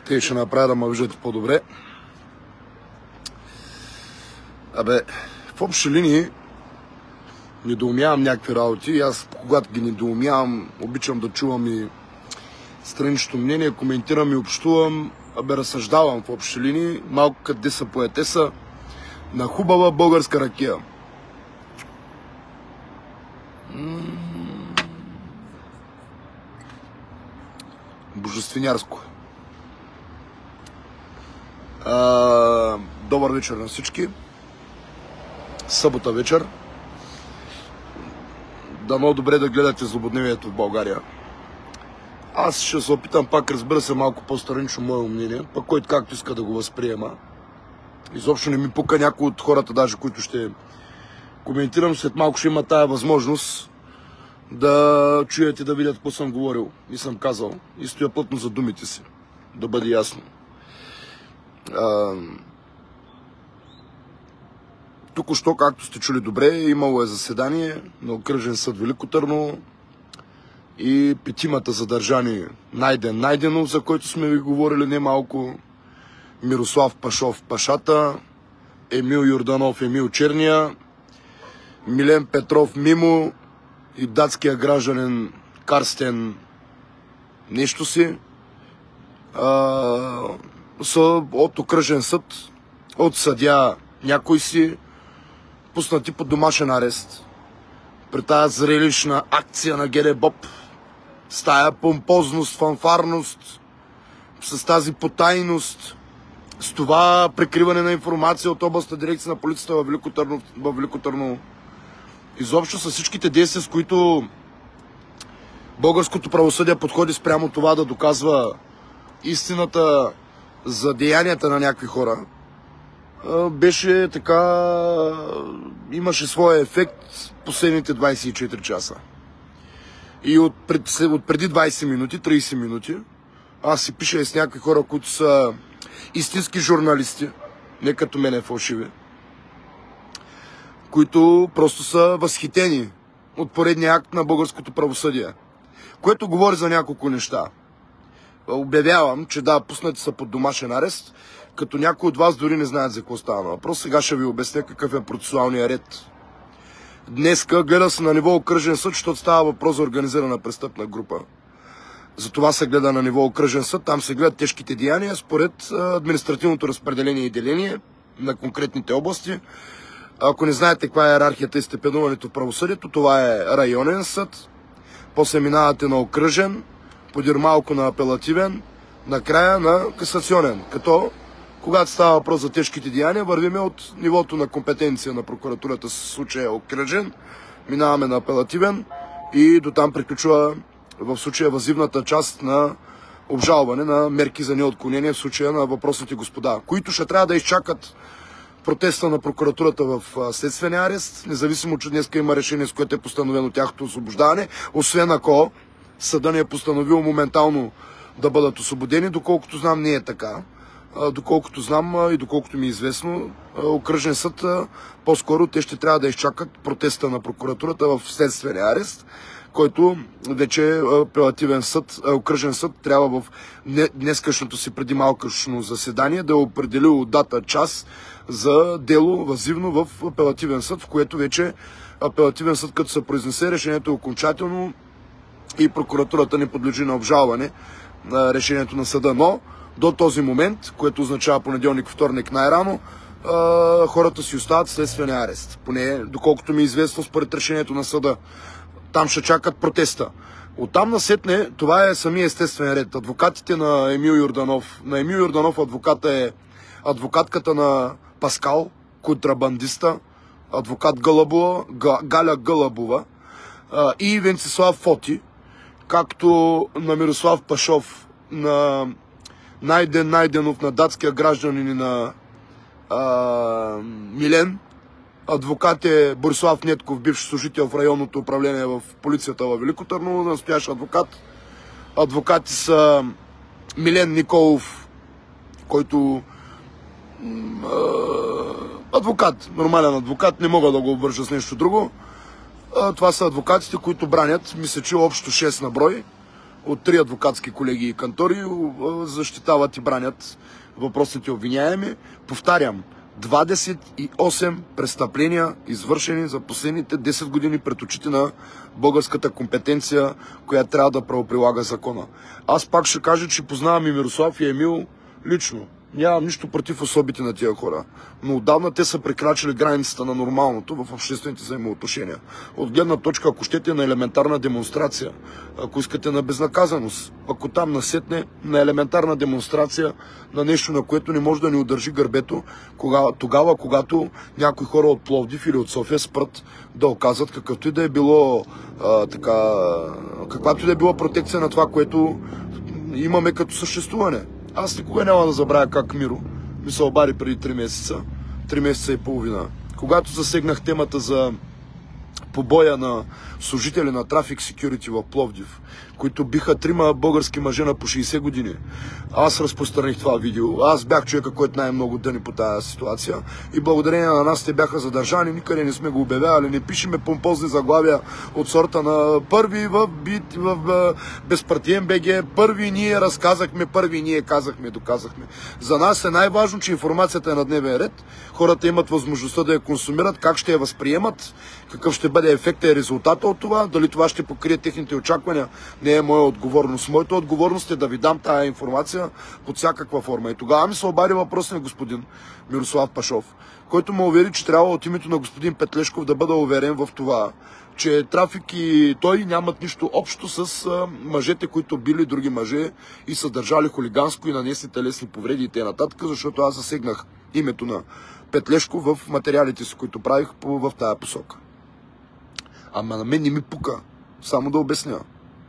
Те ще направя да ме виждате по-добре. В общи линии недоумявам някакви работи и аз, когато ги недоумявам, обичам да чувам и страничното мнение, коментирам и общувам, разсъждавам в общи линии, малко къде са поетеса на хубава българска ракия. Божественярско. Добър вечер на всички. Събота вечер. Дано добре да гледате злободневието в България. Аз ще се опитам пак, разбира се, малко по-странично мое мнение, пък който както иска да го възприема. Изобщо не ми пука някой от хората, даже които ще коментирам, след малко ще има тая възможност да чуете, да видят какво съм говорил и съм казал. И стоя плътно за думите си, да бъде ясно. Току-що, както сте чули добре, имало е заседание на Окръжен съд Велико Търново и петимата задържани: Найден Найденов, за който сме ви говорили немалко, Мирослав Пашов Пашата, Емил Йорданов Емил Черния, Милен Петров Мимо и датския гражданин Карстен нещо си, са от Окръжен съд, от съдия някой си, пуснати под домашен арест при тая зрелищна акция на ГДБОП, с тая помпозност, фанфарност, с тази потайност, с това прикриване на информация от областна дирекция на полицията във Велико Търново. Изобщо с всичките действия, с които българското правосъдие подходи спрямо това да доказва истината за деянията на някакви хора, беше така, имаше своя ефект последните 24 часа. И от преди 20 минути, 30 минути, аз си пиша и с някакви хора, които са истински журналисти, не като мене фалшиви, които просто са възхитени от поредния акт на българското правосъдие, което говори за няколко неща. Обявявам, че да, пуснати са под домашен арест, като някои от вас дори не знаят за какво става въпрос. Сега ще ви обясня какъв е процесуалният ред. Днеска гледа се на ниво Окръжен съд, защото става въпрос за организирана престъпна група. Затова се гледа на ниво Окръжен съд, там се гледат тежките деяния според административното разпределение и деление на конкретните области. Ако не знаете каква е иерархията и степенуването в правосъдието, това е районен съд, после минавате на окръжен, подир малко на апелативен, накрая на касационен. Като, когато става въпрос за тежките деяния, вървиме от нивото на компетенция на прокуратурата, в случая окръжен, минаваме на апелативен и до там приключва в случая въззивната част на обжалване на мерки за неотклонение в случая на въпросните господа, които ще трябва да изчакат протеста на прокуратурата в следствения арест, независимо, че днес има решение, с което е постановено тяхното освобождаване, освен ако съда не е постановил моментално да бъдат освободени. Доколкото знам, не е така. Доколкото знам и доколкото ми е известно, Окръжен съд, по-скоро те ще трябва да изчакат протеста на прокуратурата в следствения арест, който вече апелативен съд, Окръжен съд трябва в днескашното си преди малкашно заседание да е определил дата, час за дело въззивно в апелативен съд, в което вече апелативен съд, като се произнесе, решението е окончателно и прокуратурата не подлежи на обжалване на решението на съда. Но до този момент, което означава понеделник, вторник най-рано, хората си остават в следствения арест. Поне доколкото ми е известно според решението на съда. Там ще чакат протеста. Оттам насетне, това е самия естествен ред. Адвокатите на Емил Йорданов. На Емил Йорданов адвоката е адвокатката на Паскал, контрабандиста, адвокат Галя Гълъбова и Венцислав Фоти, както на Мирослав Пашов, на Найден Найденов, на датския гражданин и на Милен. Адвокат е Борислав Нетков, бивш служител в районното управление в полицията във Велико Търново, настоящ адвокат. Адвокати са Милен Николов, който адвокат, нормален адвокат, не мога да го обвържа с нещо друго. Това са адвокатите, които бранят, мисля, че общо 6 на брой, от 3 адвокатски колеги и кантори защитават и бранят въпросните обвиняеми. Повтарям, 28 престъпления, извършени за последните 10 години пред очите на българската компетенция, която трябва да правоприлага закона. Аз пак ще кажа, че познавам и Мирослав и Емил лично. Нямам нищо против особите на тия хора, но отдавна те са прекрачили границата на нормалното в обществените взаимоотношения. От гледна точка, ако щете, на елементарна демонстрация, ако искате на безнаказаност, ако там насетне на елементарна демонстрация на нещо, на което не може да ни удържи гърбето, тогава, когато някои хора от Пловдив или от София спрат да оказват каквато и да е било каквато и да е била протекция на това, което имаме като съществуване. Аз никога няма да забравя как Миро ми се обади преди 3 месеца и половина. Когато засегнах темата за побоя на служители на Traffic Security в Пловдив, които биха 3 български мъже на по 60 години. Аз разпространих това видео. Аз бях човека, който най-много дъни по тази ситуация. И благодарение на нас те бяха задържани. Никъде не сме го обявявали. Не пишеме помпозни заглавия от сорта на първи в безпартиен БГ. Първи ние разказахме, първи ние казахме, доказахме. За нас е най-важно, че информацията е на дневен ред. Хората имат възможността да я консумират, как ще я възприемат, какъв ще бъде ефекта и резултата от това, дали това ще покрие техните очаквания. Не е моя отговорност. Моята отговорност е да ви дам тая информация под всякаква форма. И тогава ми се обади въпросният господин Мирослав Пашов, който ме увери, че трябва от името на господин Петлешков да бъда уверен в това, че Трафик и той нямат нищо общо с мъжете, които били други мъже и са държали хулиганско и нанесли телесни повреди и т.н., защото аз засегнах името на Петлешков в материалите си, които правих в тая посока. Ама на мен не ми пука. Само да обясня.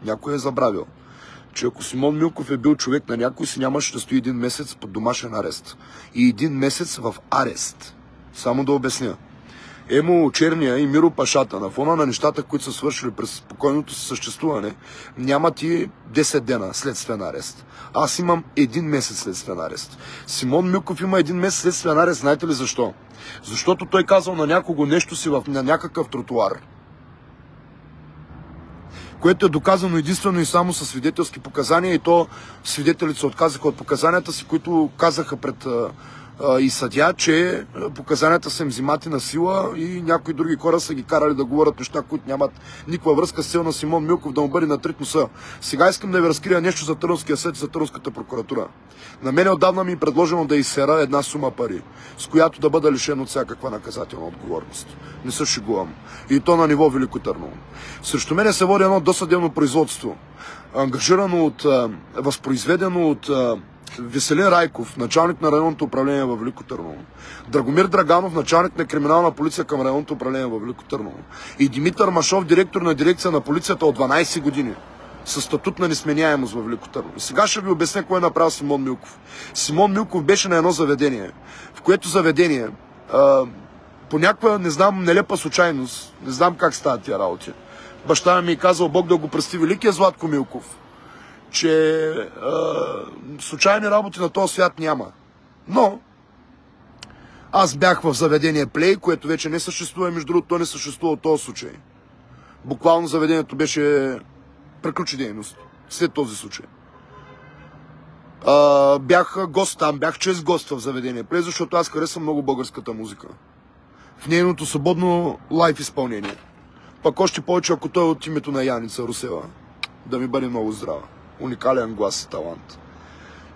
Някой е забравил, че ако Симон Милков е бил човек на някой, си нямаше да стои 1 месец под домашен арест. И 1 месец в арест. Само да обясня. Емо Черния и Миро Пашата, на фона на нещата, които са свършили през спокойното си съществуване, нямат и 10 дена следствен арест. Аз имам 1 месец следствен арест. Симон Милков има 1 месец следствен арест. Знаете ли защо? Защото той казал на някого нещо си на някакъв тротуар, което е доказано единствено и само със свидетелски показания, и то свидетелите се отказаха от показанията си, които казаха пред и съдия, че показанията са им взимати на сила и някои други хора са ги карали да говорят неща, които нямат никаква връзка с цел на Симон Милков да му бъде натрит носа. Сега искам да ви разкрия нещо за Търновския съд и за Търновската прокуратура. На мен отдавна ми е предложено да изсера една сума пари, с която да бъда лишен от всякаква наказателна отговорност. Не се шегувам. И то на ниво Велико Търново. Срещу мене се води едно досъдебно производство, ангажирано възпроизведено от Веселин Райков, началник на районното управление във Велико Търново, Драгомир Драганов, началник на криминална полиция към районното управление във Велико Търново, и Димитър Машов, директор на дирекция на полицията от 12 години, със статут на несменяемост във Велико Търново. Сега ще ви обясня кое е направил Симон Милков. Симон Милков беше на едно заведение, в което заведение по някаква, не знам, нелепа случайност, не знам как стават тия работи. Баща ми казал, Бог да го прости, великия Златко Милков, че случайни работи на този свят няма. Но аз бях в заведение Плей, което вече не съществува, между другото, то не съществува от този случай. Буквално заведението беше приключи дейност след този случай. Бях гост там, бях чест гост в заведение Плей, защото аз харесвам много българската музика. В нейното свободно лайв изпълнение. Пък още повече, ако той е от името на Яница Русева. Да ми бъде много здрава. Уникален глас и талант.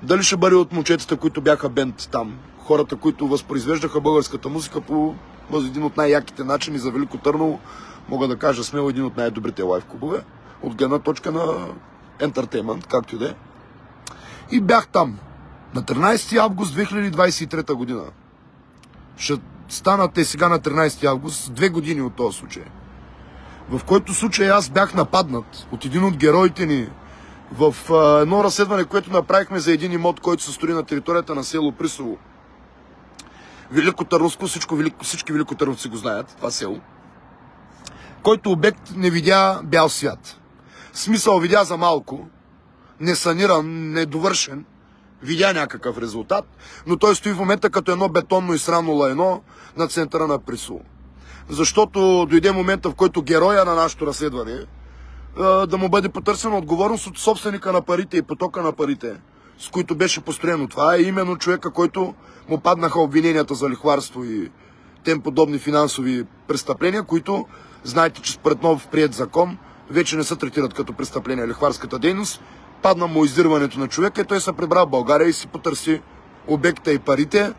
Дали ще бъде от момчетата, които бяха бенд там, хората, които възпроизвеждаха българската музика по един от най-яките начини за Велико Търново, мога да кажа смело един от най-добрите лайв клубове, от гледна точка на ентертеймент, както и да е. И бях там на 13 август 2023 година. Ще станат сега на 13 август 2 години от този случай. В който случай аз бях нападнат от един от героите ни в едно разследване, което направихме за един имот, който се строи на територията на село Присово. Великотърновско, всички великотърновци го знаят, това село, който обект не видя бял свят. Смисъл видя за малко, несаниран, недовършен, видя някакъв резултат, но той стои в момента като едно бетонно и срамно лайно на центъра на Присово. Защото дойде момента, в който героя на нашето разследване, да му бъде потърсена отговорност от собственика на парите и потока на парите, с които беше построено. Това е именно човека, който му паднаха обвиненията за лихварство и тем подобни финансови престъпления, които, знаете, че според нов приет закон, вече не се третират като престъпление лихварската дейност. Падна му издирването на човека и той се прибра в България и си потърси обекта и парите.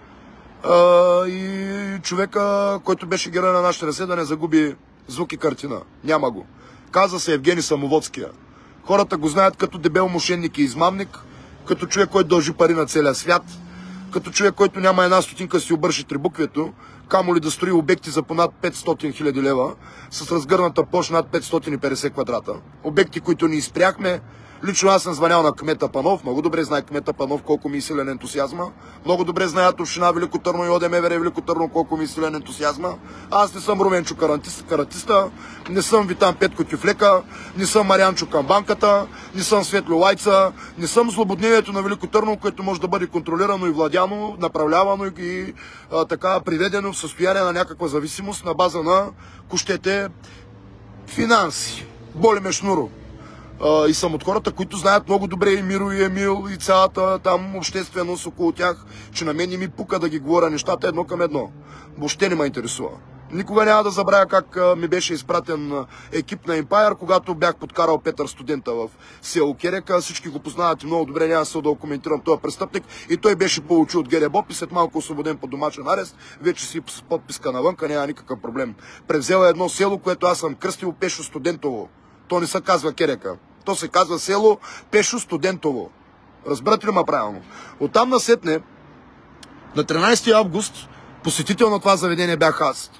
И човека, който беше герой на нашите разследване, загуби звук и картина. Няма го. Каза се Евгений Самоводския. Хората го знаят като дебел мошенник и измамник, като човек, който дължи пари на целия свят, като човек, който няма една стотинка си обърши трибуквето, камо ли да строи обекти за понад 500 хиляди лева с разгърната площ над 550 квадрата. Обекти, които ни изпряхме. Лично аз съм звънял на кмета Панов, много добре знае кмета Панов колко ми е силен ентусиазма. Много добре знаят община Велико Търново и ОДМВР Велико Търново колко ми е силен ентусиазма. Аз не съм Руменчо Каратиста, не съм Витан Петко Тюфлека, не съм Марианчо Камбанката, не съм Светло Лайца, не съм злободневието на Велико Търново, което може да бъде контролирано и владяно, направлявано и така приведено в състояние на някаква зависимост на база на, кощете, финанси. Боли ме шнуро. И съм от хората, които знаят много добре и Миро, и Емил, и цялата там общественост около тях, че на мен не ми пука да ги говоря нещата едно към едно. Въобще не ме интересува. Никога няма да забравя как ми беше изпратен екип на Empire, когато бях подкарал Петър студента в село Керека. Всички го познават и много добре, няма да коментирам този престъпник. И той беше получил от ГРБОП и след малко освободен по домашен арест. Вече си с подписка навънка, няма никакъв проблем. Превзел едно село, което аз съм кръстил Пешо Студентово. То не се казва Керека. То се казва село Пешо Студентово. Разбирате ли ма правилно? Оттам насетне, на 13 август, посетител на това заведение бях аз.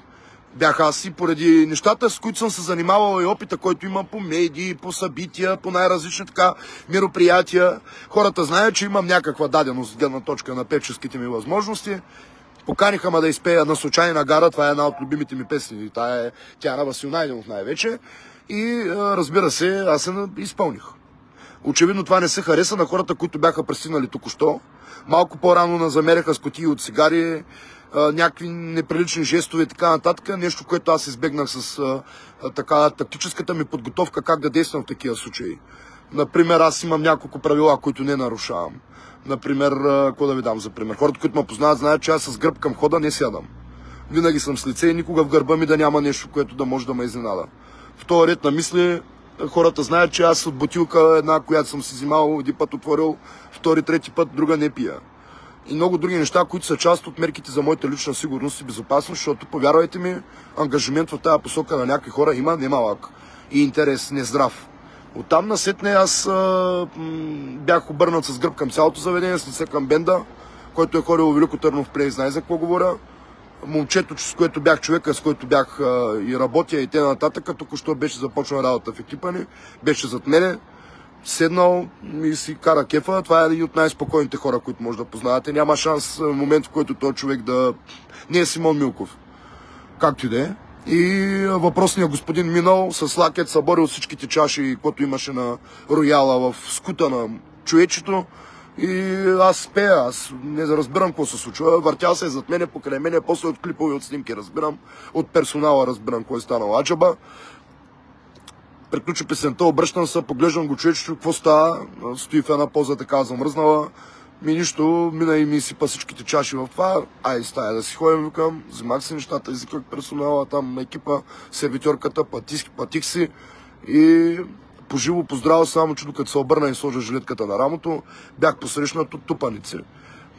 Бях аз и поради нещата, с които съм се занимавал и опита, който имам по медии, по събития, по най-различни така мероприятия. Хората знаят, че имам някаква даденост гледна точка на певческите ми възможности. Поканиха ме да изпея На случайна гара, това е една от любимите ми песни. Тя е на Васил Найденов най-вече. И разбира се, аз се изпълних. Очевидно това не се хареса на хората, които бяха пристигнали току-що. Малко по-рано назамеряха с кутии от цигари, някакви неприлични жестове и така нататък. Нещо, което аз избегнах с тактическата ми подготовка как да действам в такива случаи. Например, аз имам няколко правила, които не нарушавам. Например, какво да ви дам за пример? Хората, които ме познават, знаят, че аз с гръб към хода не сядам. Винаги съм с лице и никога в гърба ми да няма нещо, което да може да ме изненада. В този ред на мисли хората знаят, че аз от бутилка една, която съм си взимал, един път отворил, втори, трети път, друга не пия. И много други неща, които са част от мерките за моята лична сигурност и безопасност, защото, повярвайте ми, ангажимент в тази посока на някакви хора има немалък и интерес нездрав. Оттам насетне аз бях обърнат с гръб към цялото заведение, с лице към бенда, който е ходил в Велико Търнов плей, знае за какво говоря. Момчето, с което бях човека, с който бях и работя и т.н. Току-що беше започнал работа в екипа ни, беше зад мене, седнал и си кара кефа. Това е един от най-спокойните хора, които може да познавате. Няма шанс в момент, в който този човек да... Не е Симон Милков. Както и да е. И въпросният господин минал с лакет, събори от всичките чаши, което имаше на рояла в скута на човечето. И аз пея, аз не разбирам какво се случва. Въртял се зад мене, покрай мене, после от клипове, от снимки разбирам, от персонала разбирам кой е станал аджаба. Приключи песента, обръщам се, поглеждам го човечето, какво става, стои в една поза така замръзнала. Ми нищо, мина и ми сипа всичките чаши в това. Ай, стая да си ходим, викам, взимах си нещата, извиках персонала, там екипа, сервитьорката, платих си и поживо, поздраво, само че докато се обърна и сложа жилетката на рамото, бях посрещнат от тупаници.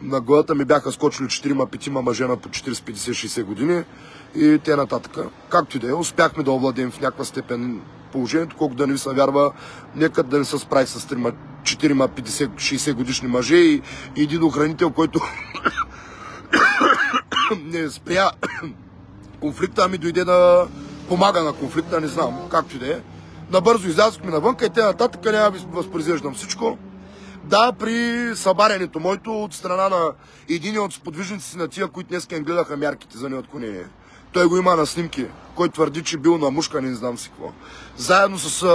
На главата ми бяха скочили 4-5 мъже на по 40-50-60 години и те нататък. Както и да е, успяхме да овладеем в някаква степен положението, колко да не ви се вярва, нека да не се справи с 4-50-60 годишни мъже и един охранител, който не спря конфликта, ами дойде да помага на конфликта, не знам, както и да е. Набързо излязохме навънка и те нататък, няма ви възпроизвеждам всичко. Да, при събарянето моето от страна на един от сподвижниците на тия, които днес гледаха мярките за неотклонение. Той го има на снимки, който твърди, че бил на мушка, не знам си какво. Заедно с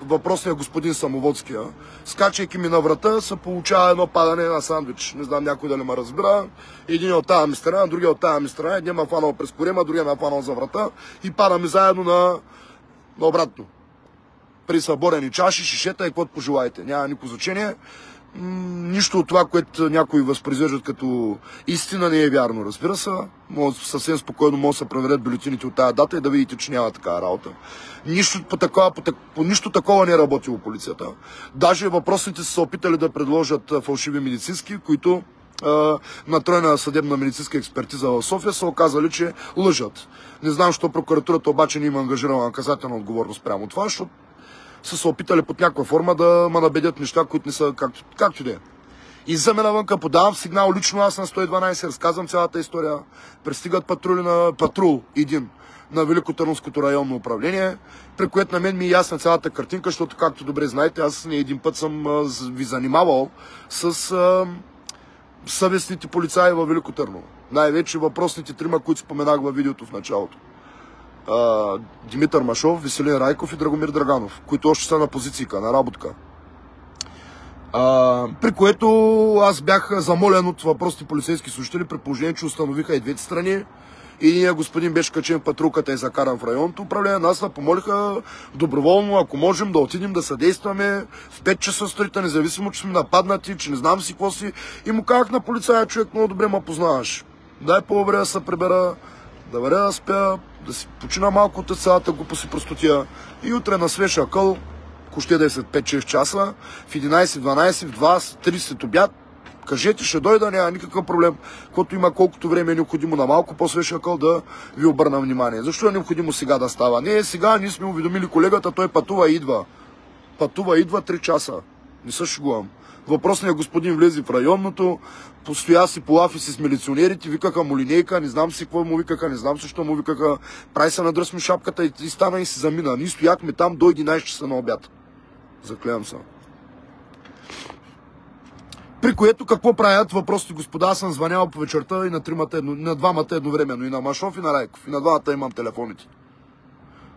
въпросния господин Самоводския, скачайки ми на врата, се получава едно падане на сандвич. Не знам някой дали ме разбира. Един от тази ми страна, другия от тази ми страна. Един ме фанал през корема, другия ме фанал за врата и падаме заедно на обратно. при съборени чаши, шишета и каквото пожелаете. Няма никакво значение. Нищо от това, което някои възпроизвеждат като истина, не е вярно, разбира се. Съвсем спокойно може да се проверят бюлетините от тази дата и да видите, че няма такава работа. По нищо такова не е работило полицията. Даже въпросните са се опитали да предложат фалшиви медицински, които на тройна съдебна медицинска експертиза в София са оказали, че лъжат. Не знам, защо прокуратурата обаче не има ангажирана наказателна отговорност прямо това, защото са се опитали под някаква форма да ме набедят неща, които не са както да е. Излизаме навънка, подавам сигнал лично аз на 112, разказвам цялата история. Пристигат патрул един на Великотърновското районно управление, при което на мен ми е ясна цялата картинка, защото, както добре знаете, аз не един път съм ви занимавал с съвестните полицаи във Велико Търново. Най-вече въпросните трима, които споменах във видеото в началото. Димитър Машов, Веселин Райков и Драгомир Драганов, които още са на позицийка, на работка. При което аз бях замолен от въпросните полицейски служители, при положение, че установиха и двете страни. И господин беше качен в патрулката и закаран в районното управление. Нас помолиха доброволно, ако можем, да отидем да съдействаме в 5 часа сутринта, независимо, че сме нападнати, че не знам си какво си. И му казах на полицая: човек, много добре ме познаваш. Дай по-добре да се прибера, да варя да спя, да си почина малко от цялата глупост и простотия. И утре на свеж акъл, ако ще да е след 5-6 часа, в 11, 12, в 2, 30 обяд, кажете, ще дойда, няма никакъв проблем, който има колкото време е необходимо на малко по-свеж акъл да ви обърна внимание. Защо е необходимо сега да става? Не, сега ние сме уведомили колегата, той пътува и идва. Пътува и идва 3 часа. Не се шегувам. Въпросният господин влезе в районното, постоя си по офиси с милиционерите, викаха му линейка, не знам си какво му викаха, не знам защо му викаха, прави се надръсми шапката и стана и си замина. Ние стояхме там до 11 часа на обяд. Заклевам се. При което какво правят въпросите господа? Аз съм звънял по вечерта и на двамата едновременно, и на Машов, и на Райков. И на двамата имам телефоните.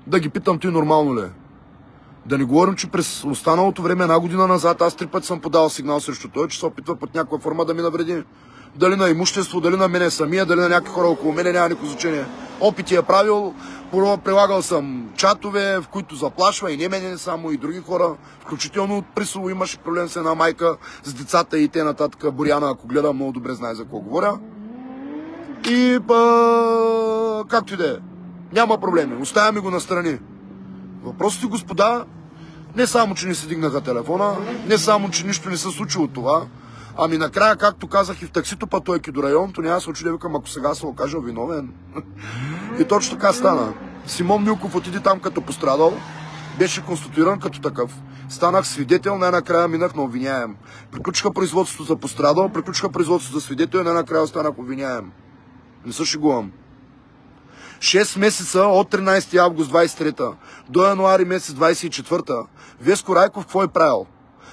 Да ги питам: ти нормално ли е? Да не говорим, че през останалото време, една година назад, аз 3 пъти съм подал сигнал срещу той, че се опитва под някаква форма да ми навреди. Дали на имущество, дали на мене самия, дали на някакви хора около мене, няма никакво значение. Опити е правил, прилагал съм чатове, в които заплашва и не мене, не само, и други хора. Включително от Присово имаше проблем с една майка, с децата и т.н. Боряна, ако гледам, много добре знае за какво говоря. И както и да е. Няма проблеми, оставяме го настрани. Въпросите, господа, не само, че не се дигнаха телефона, не само, че нищо не се случи от това, ами накрая, както казах и в таксито пътувайки до районното, няма се очуди, викам, ако сега се окажа виновен. И точно така стана. Симон Милков отиде там като пострадал, беше конституиран като такъв. Станах свидетел, най-накрая минах на обвиняем. Приключиха производството за пострадал, приключиха производството за свидетел и най-накрая останах обвиняем. Не се шегувам. 6 месеца от 13 август 23 до януари месец 24 Веско Райков какво е правил?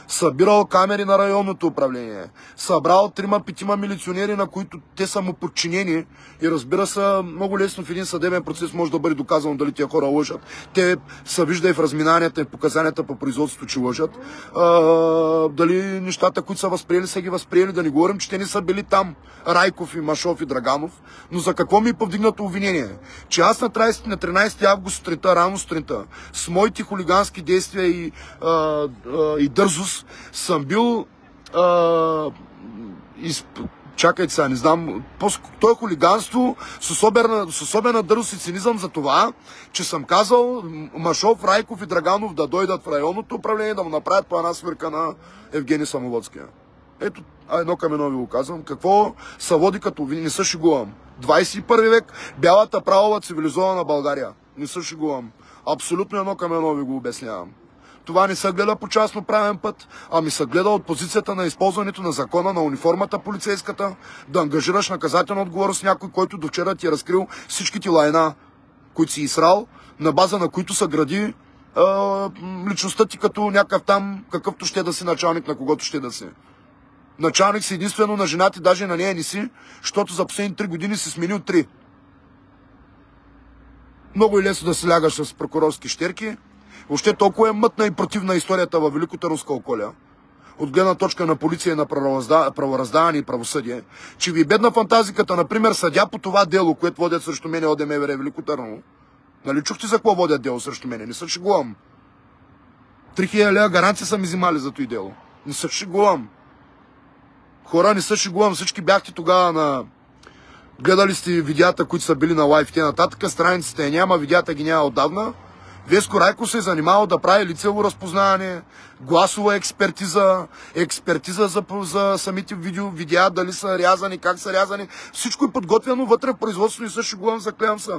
Събирал камери на районното управление, събрал 3-5 милиционери, на които те са му подчинени, и разбира се, много лесно в един съдебен процес може да бъде доказано дали тия хора лъжат. Те са вижда и в разминанията и показанията по производството, че лъжат. Дали нещата, които са възприели, са ги възприели, да не говорим, че те не са били там, Райков и Машов и Драганов. Но за какво ми е повдигнато обвинение? Че аз на 13 август сутринта, рано сутринта, с моите хулигански действия и дързост, съм бил чакайте сега, не знам, то е хулиганство с особена дързост и цинизъм за това, че съм казал Машов, Райков и Драганов да дойдат в районното управление, да му направят по една свирка на Евгений Самоводския. Ето, едно към едно ви го казвам. Какво се води като не се шегувам. 21 век, бялата правова цивилизована България. Не се шегувам. Абсолютно едно към едно ви го обяснявам. Това не се гледа по частно правен път, ами се гледа от позицията на използването на закона, на униформата полицейската, да ангажираш наказателна отговорност някой, който до вчера ти е разкрил всичките лайна, които си изсрал, на база на които се гради личността ти като някакъв там, какъвто ще да си началник, на когото ще да си. Началник си единствено на жената, даже на нея не си, защото за последните 3 години си сменил 3. Много е лесно да се лягаш с прокурорски щерки. Въобще толкова е мътна и противна историята във Великотърновска околия, от гледна точка на полиция, на правораздаване и правосъдие, че ви бедна фантазиката, например, съдя по това дело, което водят срещу мене ОДМВР Велико Търново. Нали чухте за какво водят дело срещу мене? Не се шегувам. 3000 лева гаранция са ми взимали за този дело. Не се шегувам. Хора, не се шегувам. Всички бяхте тогава на... Гледали сте видеята, които са били на лайв и нататък. Страниците няма, видеята ги няма отдавна. Веско Райков се е занимавал да прави лицево разпознаване, гласова експертиза, експертиза за самите видеа, дали са рязани, как са рязани. Всичко е подготвено вътре в производството и се шегувам, заклевам се.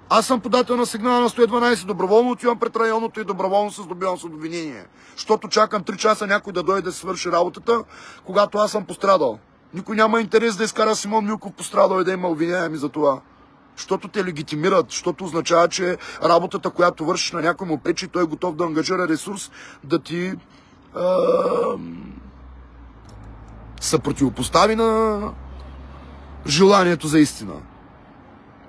Аз съм подател на сигнала на 112, доброволно отивам пред районното и доброволно се добивам с обвинение. Защото чакам 3 часа някой да дойде да свърши работата, когато аз съм пострадал. Никой няма интерес да изкара Симон Милков пострадал и да има обвиняеми за това. Защото те легитимират, защото означава, че работата, която вършиш на някой му пречи, той е готов да ангажира ресурс, да ти се противопостави на желанието за истина.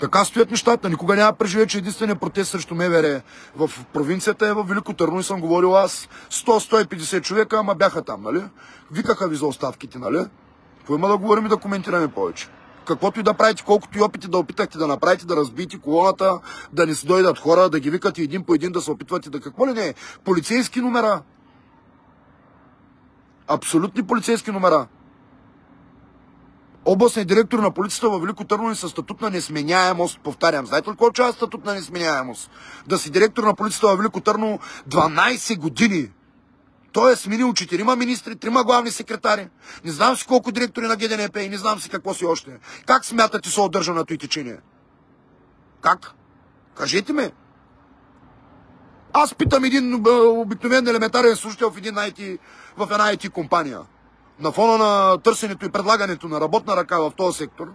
Така стоят нещата. Никога няма преживее, че единственият протест срещу МВР в провинцията е в Велико Търново и съм говорил аз. 100-150 човека, ама бяха там, нали? Викаха ви за оставките, нали? Какво има да говорим и да коментираме повече? Каквото и да правите, колкото и опити да опитахте да направите, да разбиете колоната, да не се дойдат хора, да ги викате един по един, да се опитвате да какво ли не е? Полицейски номера. Абсолютни полицейски номера. Областният директор на полицията във Велико Търново със статут на несменяемост, повтарям. Знаете ли какво означава статут на несменяемост? Да си директор на полицията във Велико Търново 12 години. Той е сменил 4 министри, 3 главни секретари. Не знам си колко директори на ГДНП и не знам си какво си още. Как смятате се удържа на този течение? Как? Кажете ми. Аз питам един обикновен елементарен служител в една IT компания. На фона на търсенето и предлагането на работна ръка в този сектор,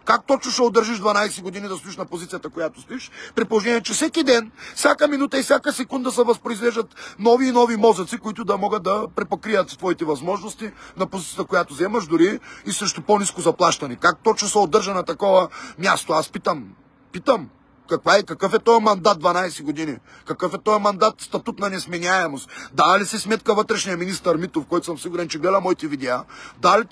как точно ще удържиш 12 години да стоиш на позицията, която стоиш, при положение, че всеки ден, всяка минута и всяка секунда се възпроизвеждат нови и нови мозъци, които да могат да препокрият твоите възможности на позицията, която вземаш, дори и срещу по-ниско заплащане. Как точно се удържа на такова място? Аз питам. Какъв е този мандат 12 години? Какъв е този мандат статут на несменяемост? Дава ли си сметка вътрешния министър Митов, който съм сигурен, че гледа моите видеа?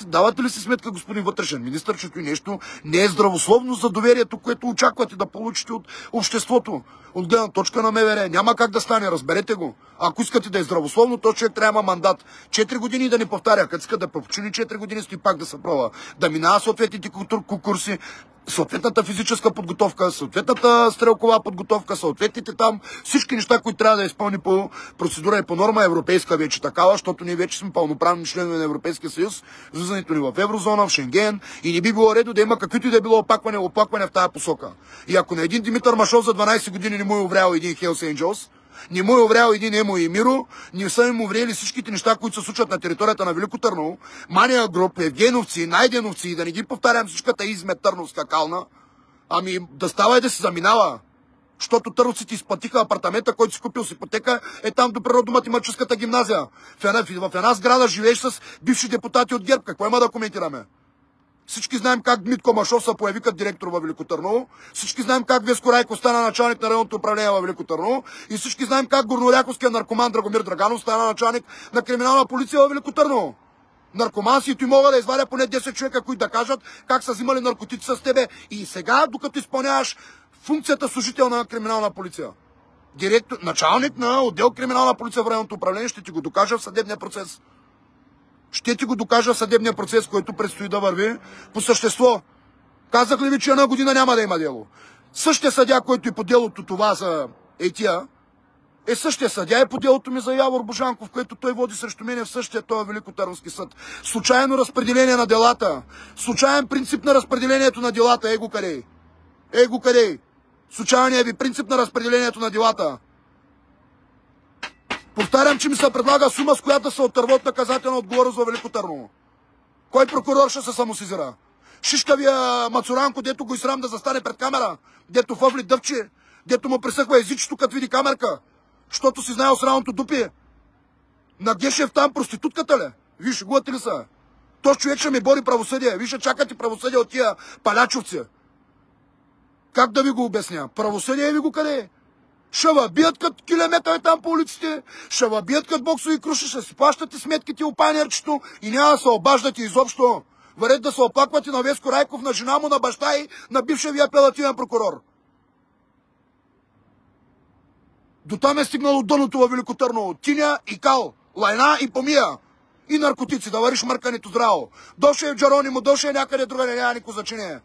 Давате ли си сметка, господин вътрешен министър, че нещо не е здравословно за доверието, което очаквате да получите от обществото? От гледна точка на МВР. Няма как да стане, разберете го. Ако искате да е здравословно, то човек трябва мандат. 4 години да не повтаря. Като иска да почини 4 години, стои пак да се пробва. Да минава съответните конкурси, съответната физическа подготовка, съответната стрелкова подготовка, съответните там всички неща, които трябва да изпълни по процедура и по норма европейска вече такава, защото ние вече сме пълноправни членове на Европейския съюз, влизането ни в еврозона, в Шенген и не би било редно да има каквито и да е било оплакване в тая посока. И ако на един Димитър Машов за 12 години не му е уврял един Hells Angels, не му е уврял един Емо и Миро, не са им уврели всичките неща, които се случват на територията на Велико Търново, Мания Груп, Евгеновци, Найденовци, и да не ги повтарям всичката измет Търновска кална, ами да става и да се заминава. Защото търновците изплатиха апартамента, който си купил с ипотека, е там до природно-математическата гимназия. В една сграда живееш с бивши депутати от ГЕРБ. Какво има да коментираме? Всички знаем как Дмитко Машов се появи като директор във Велико Търново. Всички знаем как Веско Райков стана началник на районното управление във Велико Търново. И всички знаем как горноряковският наркоман Драгомир Драганов стана началник на криминална полиция във Велико Търново. Наркомансието и мога да извадя поне 10 човека, които да кажат как са взимали наркотици с тебе. И сега, докато изпълняваш функцията служител на криминална полиция, началник на отдел криминална полиция в районното управление, ще ти го докажа в съдебния процес. Ще ти го докажа в съдебния процес, който предстои да върви по същество. Казах ли ви, че една година няма да има дело? Същия съдия, който и по делото това за Етия, е същия съдия и по делото ми за Явор Божанков, което той води срещу мене в същия този Великотърновски съд. Случайно разпределение на делата. Случайен принцип на разпределението на делата. Его къде? Случайният ви принцип на разпределението на делата. Повтарям, че ми се предлага сума, с която да се оттърва от наказателна отговорност във Велико Търново. Кой прокурор ще се самосизира? Шишкавия Мацуранко, дето го изсрам да застане пред камера, дето въвли дъвче, дето му пресъхва езичето, като види камерка, защото си знаел сраното дупи. На Гешев там проститутката ли? Виж, шегувате ли са? Точ човек ще ми бори правосъдие. Виж, чакате правосъдие от тия палячовци. Как да ви го обясня? Правосъдие ви го къде? Ще бият като километър там по улиците, ще бият като боксови круши, ще си плащате сметките опайнерчето и няма да се обаждате изобщо. Варед да се оплаквате на Веско Райков, на жена му, на баща и на бившия ви апелативен прокурор. До там е стигнало дъното във Велико Търново. Тиня и кал, лайна и помия. И наркотици, да вариш мъркането здраво. Дошъл е в Джеронимо, дошъл е някъде друга, няма никакво значение.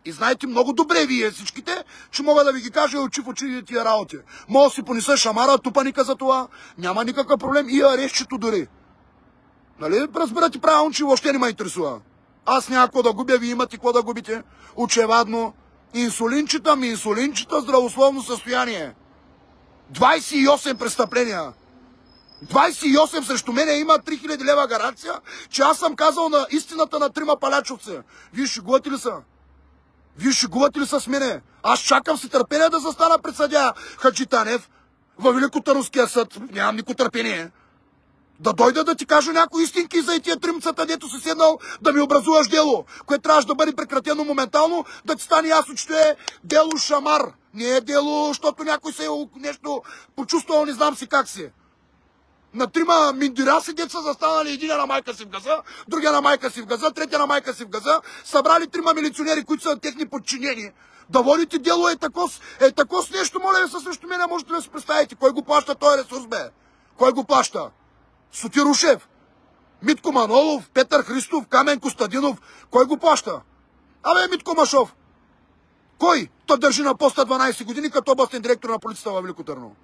И знаете много добре вие всичките, че мога да ви ги кажа и очи в очи тия работи. Мога да си понеса шамара, тупаника за това, няма никакъв проблем и арестчето дори. Нали? Разбирате правилно, че въобще не ме интересува. Аз няма какво да губя, вие имате какво да губите. Очевадно. Инсулинчета, здравословно състояние. 28 престъпления. 28 срещу мене има 3000 лева гаранция, че аз съм казал на истината на трима палячовци. Вие шегувате ли са? Вие шегувате ли са с мене? Аз чакам си търпение да застана пред съдия Хаджи Танев във Великотърновския съд. Нямам никакво търпение. Да дойда да ти кажа някои истинки за и тия тримцата, дето си седнал да ми образуваш дело, което трябваше да бъде прекратено моментално, да ти стане ясно, че е дело шамар. Не е дело, защото някой се е нещо почувствал, не знам си как си. На трима миндираси деца застанали, един на майка си в газа, другия на майка си в газа, третия на майка си в газа, събрали трима милиционери, които са техни подчинени. Да водите дело е тако с нещо, моля ви се срещу мене, можете да си представите. Кой го плаща този ресурс, бе? Кой го плаща? Сотирушев, Митко Манолов, Петър Христов, Камен Костадинов. Кой го плаща? Абе, Митко Машов. Кой? Той държи на поста 12 години като областен директор на полицията във Велико Търново.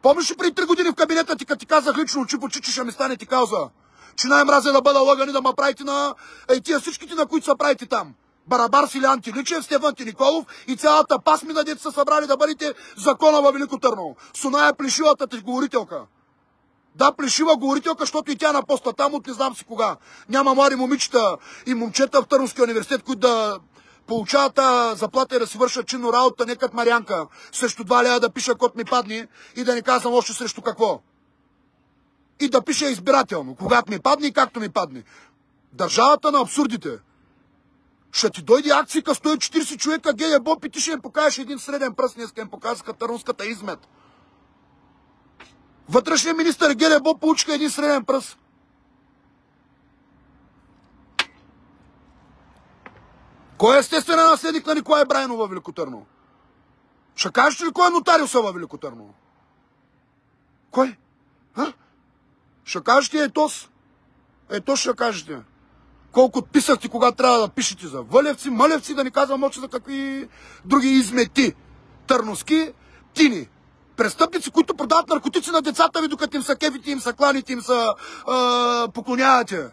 Помниш ли преди 3 години в кабинета ти, като ти казах лично очи по очи, че ще ми стане ти кауза? Че най-мразя да бъда лъгани, да ме правите на тия всичките, на които са правите там. Барабар Силиан Тиличев, Стефан Тиниколов и цялата пасмина, дето са събрали да бъдете закона във Велико Търново. Суная плешивата ти говорителка. Да, плешива говорителка, защото и тя на поста там от не знам си кога. Няма млади момичета и момчета в Търновския университет, които да получават заплата и да си вършат чинно работа, не като Марянка, срещу 2 лева да пиша код ми падне и да не казвам още срещу какво. И да пиша избирателно, когато ми падне и както ми падне. Държавата на абсурдите. Ще ти дойде акцийка 140 човека, гея боб и ти ще им покажеш един среден пръст, днеска им показаха търновската измет. Вътрешният министър Гелия Боб получиха един среден пръст. Кой е естествен наследник на Николай Брайнов във Велико Търново? Ще кажете ли кой е нотариуса във Велико Търново? Кой? Ще кажете етос? Етос ще кажете. Колко отписахте, когато трябва да пишете за Вълевци, Мълевци, да ни казвам още за какви други измети. Търновски, тини. Престъпници, които продават наркотици на децата ви, докато им са кефите, им са кланите, им са поклонявате.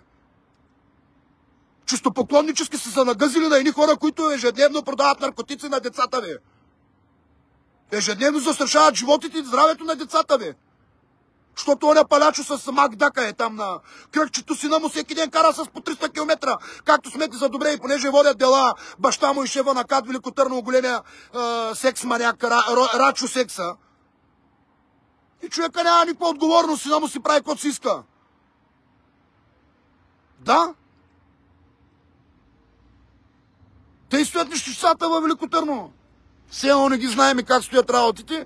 Чистопоклоннически са нагъзили на едни хора, които ежедневно продават наркотици на децата ви. Ежедневно застрашават животите и здравето на децата ви. Защото оня палячо с Макдака е там на кръгчето, сина му всеки ден кара с по 300 км, както смети за добре, и понеже водят дела баща му и шефа на КАТ Велико Търново, големия секс маняк, Рачо Секса. И човека няма никаква отговорност, сина му си прави каквото си иска. Да? Те стоят нещицата във Велико Търново. Все едно не ги знаем как стоят работите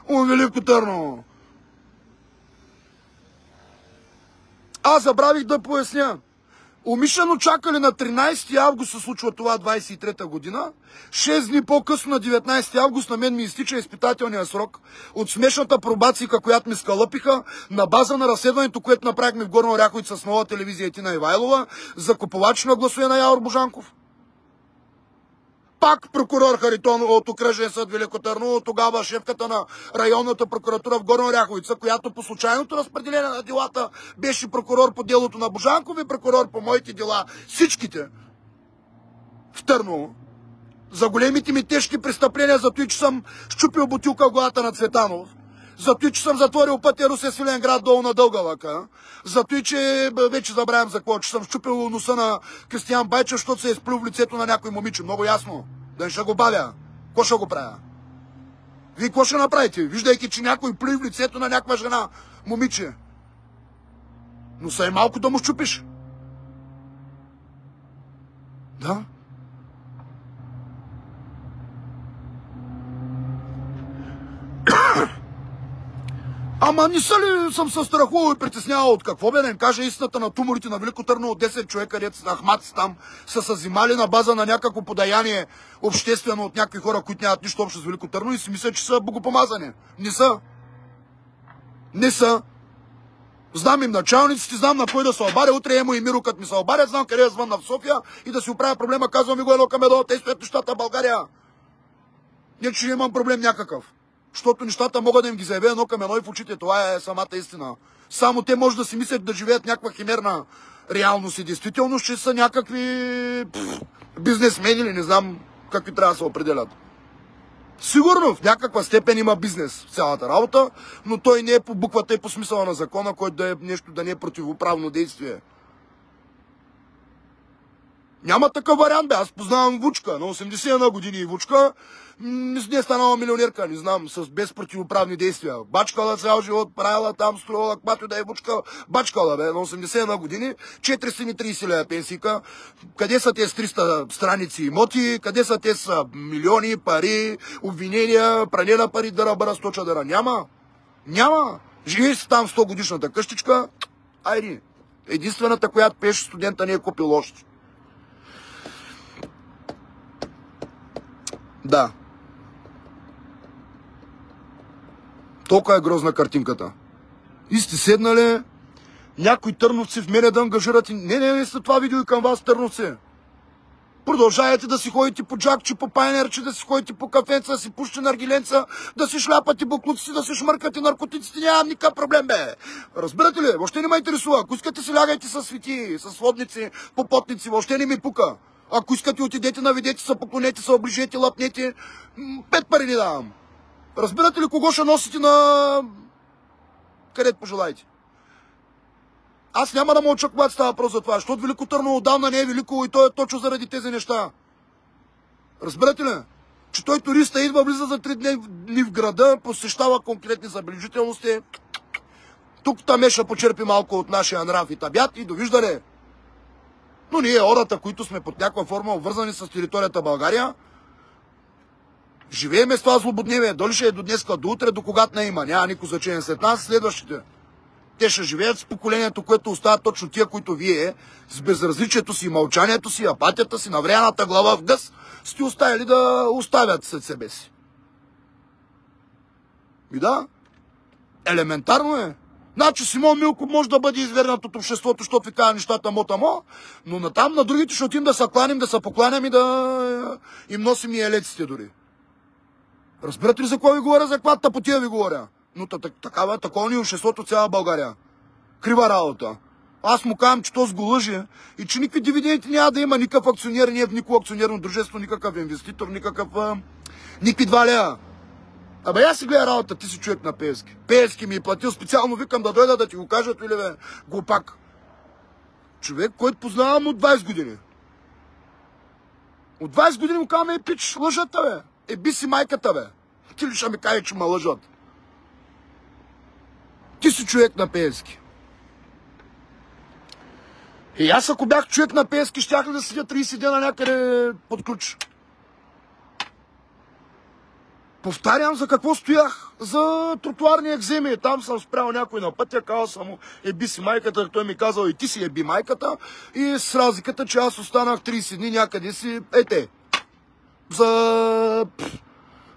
във Велико Търново. Аз забравих да поясня. Умишлено чакали на 13 август се случва това 23-та година. 6 дни по-късно на 19 август на мен ми изтича изпитателния срок от смешната пробация, която ми скалъпиха на база на разследването, което направихме в Горна Оряховица с Нова телевизия Тина Ивайлова за купувач на гласове на Явор Божанков. Пак прокурор Харитонов от окръжен съд Велико Търново, тогава шефката на районната прокуратура в Горна Оряховица, която по случайното разпределение на делата беше прокурор по делото на Божанков и прокурор по моите дела. Всичките в Търново. За големите ми тежки престъпления, за това, че съм щупил бутилка в главата на Цветанов, за това, че съм затворил пътя Русе-Свиленград долу на Дълга лъка, за това, че вече забравям за какво, че съм щупил носа на Кристиян Байчев, защото се е сплюл в лицето на някой момиче. Много ясно. Да не ще го бавя. Какво ще го правя? Вие какво ще направите? Виждайки, че някой плюи в лицето на някаква жена, момиче. Но са и малко да му щупиш. Да? Ама не са ли съм се страхувал и притеснявал от какво, бе, да им кажа истината на туморите на Велико Търново, 10 човека, дето на Ахмат там, са се взимали на база на някакво подаяние обществено от някакви хора, които нямат нищо общо с Велико Търново и си мислят, че са богопомазани. Не са. Не са. Знам им началниците, знам на кой да се обаря. Утре Емо и Миро, като ми се обаря, знам къде е звънна в София и да си оправя проблема. Казвам ми го едно към едно. Те стоят нещата в България. Не, че имам проблем някакъв. Защото нещата могат да им ги заявя едно към едно и в очите. Това е самата истина. Само те може да си мислят да живеят някаква химерна реалност и действителност, че са някакви бизнесмени или не знам какви трябва да се определят. Сигурно в някаква степен има бизнес в цялата работа, но той не е по буквата и по смисъла на закона, който да е нещо, да не е противоправно действие. Няма такъв вариант, бе. Аз познавам Вучка, на 81 години и Вучка не е станала милионерка, не знам, без противоправни действия. Бачкала цял живот, правила там, строила, каквато да е Вучка, бачкала, бе, на 81 години, 430 лева пенсийка. Къде са тези 300 страници имоти, къде са тези милиони, пари, обвинения, пране на пари, дъра, бъра, сточа, дъра? Няма. Няма. Живей си там 100 годишната къщичка, айди. Единствената, която пеше студента, не е купил още. Да. Толкова е грозна картинката. И сте седнали, някои търновци в мене да ангажират и... Не, след това видео и към вас, търновци. Продължавате да си ходите по джакчи, по пайнерчи, да си ходите по кафенца, да си пушите наргиленца, да си шляпате буклуци, да си шмъркате наркотиците. Нямам никакъв проблем, бе. Разбирате ли? Въобще не ме интересува. Ако искате си лягайте с свети, с водници, попотници, въобще не ми пука. Ако искате отидете, наведете се, поклонете се, оближете, лапнете. 5 пари не давам. Разбирате ли кого ще носите на... където пожелаете? Аз няма да мълча, когато става въпрос за това, защото Велико Търново отдавна не е велико и то е точно заради тези неща. Разбирате ли? Че той туриста идва, влиза за 3 дни в града, посещава конкретни забележителности. Тук там ще почерпи малко от нашия нрав и табят и довиждане. Но ние, хората, които сме под някаква форма обвързани с територията България, живееме с това злободневие. Доли ще е до днеска, до утре, до когато не има. Няма никакво значение. След нас следващите. Те ще живеят с поколението, което остават точно тия, които вие, с безразличието си, мълчанието си, апатията си, навряната глава в гъс, сте оставили да оставят след себе си. И да, елементарно е. Значи Симон Милков може да бъде извернат от обществото, защото ви казва нещата мотамо, но натам на другите ще отим да се кланим, да се покланям и да им носим и елеците дори. Разбирате ли за какво ви говоря, за каква тъпотия ви говоря? Но такова ни обществото цяла България. Крива работа. Аз му казвам, че този го лъже и че никакви дивиденти няма да има, никакъв акционер, не е в никакво акционерно дружество, никакъв инвеститор, никакви 2 лева. Абе, я си гледа работа, ти си човек на Пеевски. Пеевски ми е платил специално, викам да дойда да ти го кажат, или бе, глупак. Човек, който познавам от 20 години. От 20 години му казваме, пич, лъжата, бе. Би си майката, бе. Ти ли ще ми каже, че ме лъжат? Ти си човек на Пеевски. И аз ако бях човек на Пеевски, щях ли да седя 30 дена някъде под ключ? Повтарям за какво стоях. За тротуарни екземи. Там съм спрял някой на пътя, казал съм му, би си майката, той ми казал, и ти си би майката. И с разликата, че аз останах 30 дни някъде си, за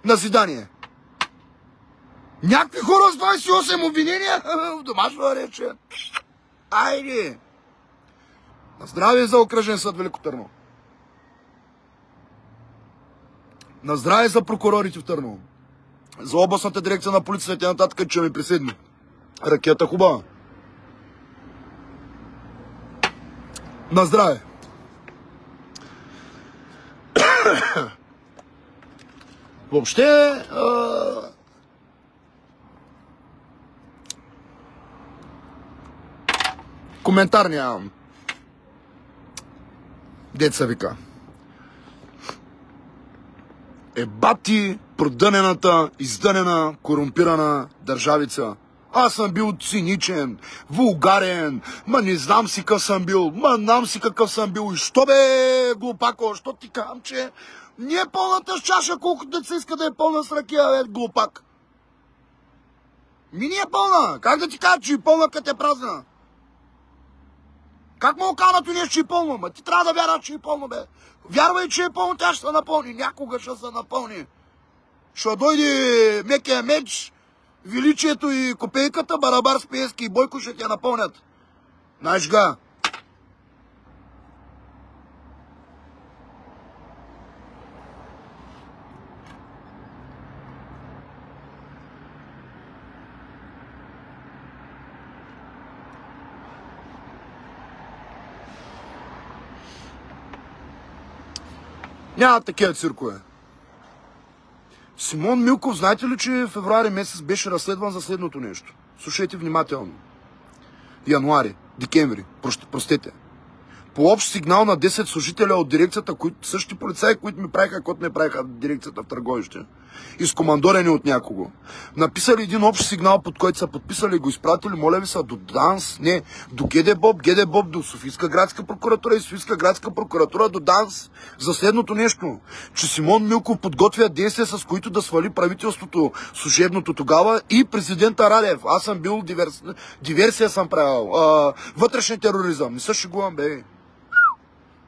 назидание. Някакви хора с 28 обвинения в домашно рече. Айде! На здраве за окръжен съд Велико Търново. На здраве за прокурорите в Търново. За областната дирекция на полицията и нататък, че ми приседни. Ракета хубава. На здраве. Въобще... коментар нямам. Деца вика. Бати продънената, издънена, корумпирана държавица. Аз съм бил циничен, вулгарен, не знам си какъв съм бил, знам си какъв съм бил. И що бе, глупако, що ти казвам, че не е пълната с чаша, колкото деца иска да е пълна с ракия, бе, глупак. Не е пълна. Как да ти кажа, че е пълна, като е празна? Как мога канато нещо, че е пълно? Ма ти трябва да вярваш, че е пълно, бе. Вярвай, че е пълно, тя ще се напълни. Някога ще се напълни. Ще дойде мекия меч Величието и копейката, Барабар с Пеевски и Бойко ще тя напълнят. Знаеш га? Няма такива циркове. Симон Милков, знаете ли, че в февруари месец беше разследван за следното нещо? Слушайте внимателно. Януари, декември, простете. По общ сигнал на 10 служителя от дирекцията, същите полицаи, които ми правиха, каквото не правиха дирекцията в Търговище, изкомандорени от някого, написали един общ сигнал, под който са подписали и го изпратили, моля ви са, до ДАНС, не, до ГДБОП до Софийска градска прокуратура и Софийска градска прокуратура до ДАНС за следното нещо, че Симон Милков подготвя действия, с които да свали правителството служебното тогава и президента Радев. Аз съм бил диверсия съм правил, вътрешен тероризъм. Не се шегувам, бе.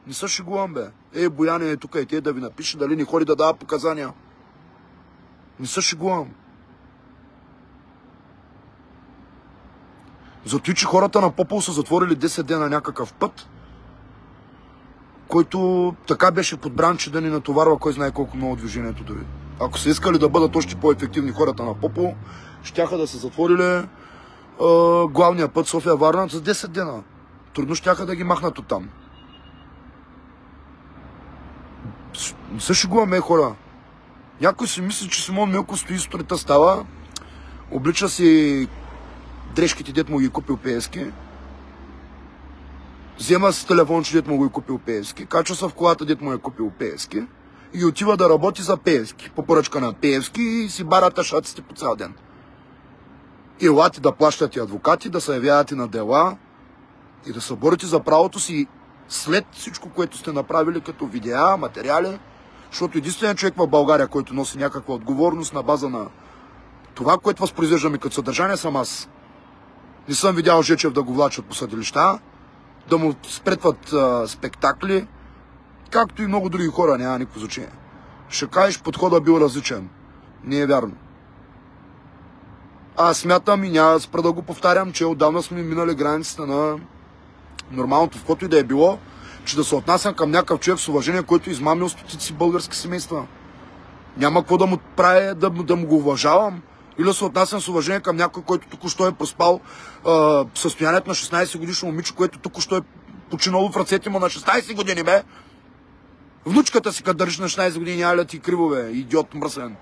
Не се шегувам, бе. Бояне е тук и те да ви напише, дали не ходи да дава показания. Не се шегувам. Зато и, че хората на Попол са затворили 10 дена на някакъв път, който така беше подбран, че да ни натоварва кой знае колко много движението дори. Ако са искали да бъдат още по-ефективни хората на Попол, щяха да се затворили главния път София-Варна за 10 дена. Трудно щяха да ги махнат оттам. Не се шегуваме, хора. Някой си мисли, че Симон Милков стои сутринта става, облича си дрежките, дет му ги купил Пеевски, взема си телефон, че дет му го е купил Пеевски, качва се в колата, дет му е купил Пеевски и отива да работи за Пеевски, по поръчка на Пеевски и си барата шаците по цял ден. И елате да плащат и адвокати, да се явявате на дела и да се борите за правото си след всичко, което сте направили като видеа, материали, защото единственият човек в България, който носи някаква отговорност на база на това, което възпроизвеждаме като съдържание, съм аз. Не съм видял Жечев да го влачат по съдилища, да му спретват спектакли, както и много други хора, няма никакво значение. Ще кажеш, подходът бил различен. Не е вярно. Аз смятам и няма спра да го повтарям, че отдавна сме минали границата на нормалното, в което и да е било, че да се отнасям към някакъв човек с уважение, който измамил стотици български семейства. Няма какво да му правя, да му го уважавам. Или да се отнасям с уважение към някой, който току-що е проспал състоянието на 16 годишно момиче, което току-що е починало в ръцете му на 16 години, бе. Внучката си, като държиш на 16 години, няма ли ти криво, бе, идиот мръсен.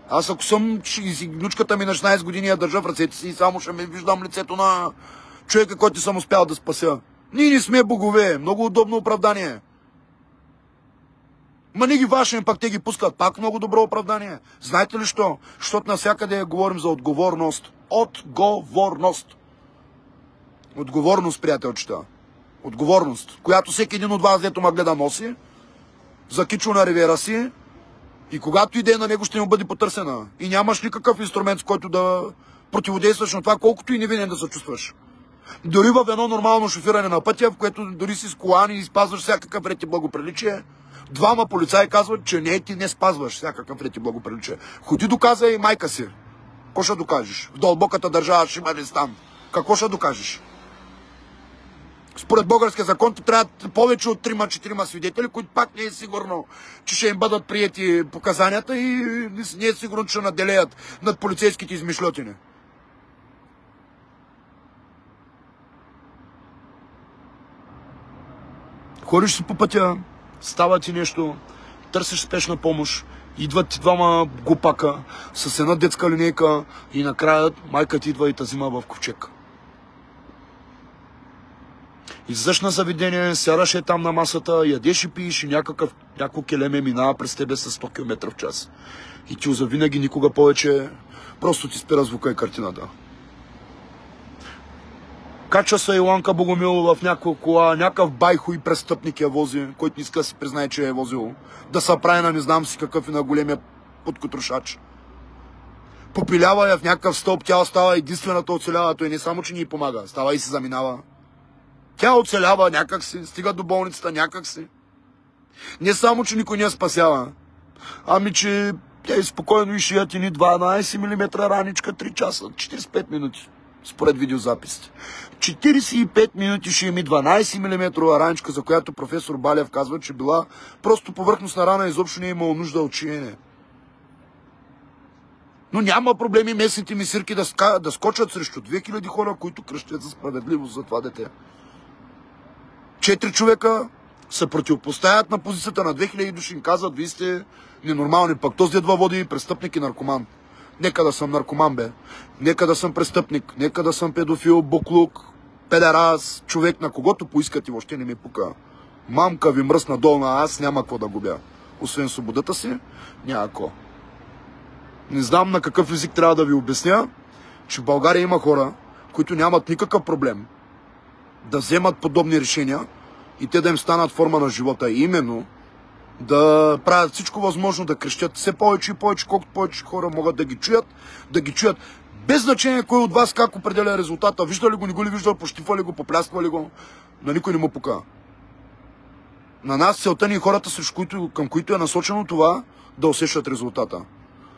Аз ако съм, внучката ми на 16 години я държа в ръцете си и само ще ми виждам лицето на човека, който съм успял да спася. Ние не сме богове. Много удобно оправдание. Ма не ги вашим, пак те ги пускат. Пак много добро оправдание. Знаете ли що? Защото навсякъде говорим за отговорност. Отговорност. Отговорност, приятелчета. Отговорност, която всеки един от вас, дето ма гледа, носи. За кичо на ревера си. И когато иде на него, ще му бъде потърсена. И нямаш никакъв инструмент, с който да противодействаш на това, колкото и невинен да се чувстваш. Дори в едно нормално шофиране на пътя, в което дори си с колан и спазваш всякакъв ред и благоприличие, двама полицаи казват, че не, ти не спазваш всякакъв ред и благоприличие. Ходи доказа и майка си. Какво ще докажеш? В дълбоката държава Шиманистан. Какво ще докажеш? Според българския закон ти трябва повече от 3-4 свидетели, които пак не е сигурно, че ще им бъдат приети показанията и не е сигурно, че ще наделеят над полицейските измишлетини. Ходиш си по пътя, става ти нещо, търсиш спешна помощ, идват ти двама глупака с една детска линейка и накрая майка ти идва и те взима в ковчег. Излизаш на заведение, сядаш там на масата, ядеш и пиеш и някакво келеме минава през тебе с 100 км в час. И ти завинаги никога повече просто ти спира звука и картината. Качва се Иланка Богомилова в някаква кола, някакъв байхо и престъпник я вози, който не иска да си признае, че е возил. Да се прави на не знам си какъв и на големия подкотрошач. Попилява я в някакъв стълб, тя остава единствената оцелява, той не само, че ни помага, става и се заминава. Тя оцелява някак си, стига до болницата някак си. Не само, че никой не я спасява, ами че Те спокойно и шият ни 12 мм раничка 3 часа, 45 минути, според видеозаписите. 45 минути ще ми 12 мм раничка, за която професор Балев казва, че била просто повърхностна рана, изобщо не е имало нужда от шиене. Но няма проблеми местните мисирки да скочат срещу 2000 хора, които кръщят за справедливост за това дете. 4 човека се противопоставят на позицията на 2000 души и казват, вие сте ненормални, пък този едва води престъпник и наркоман. Нека да съм наркоман, бе. Нека да съм престъпник, нека да съм педофил, буклук, педерас, човек, на когото поискате, въобще не ми пука. Мамка ви мръсна долна, аз няма какво да губя. Освен свободата си, няма какво. Не знам на какъв език трябва да ви обясня, че в България има хора, които нямат никакъв проблем да вземат подобни решения и те да им станат форма на живота. И именно да правят всичко възможно, да крещят все повече и повече, колкото повече хора могат да ги чуят, без значение кой от вас как определя резултата. Вижда ли го, не го ли вижда, пощипва ли го, поплясква ли го, на никой не му пука. На нас целта ни хората, към които е насочено това, да усещат резултата.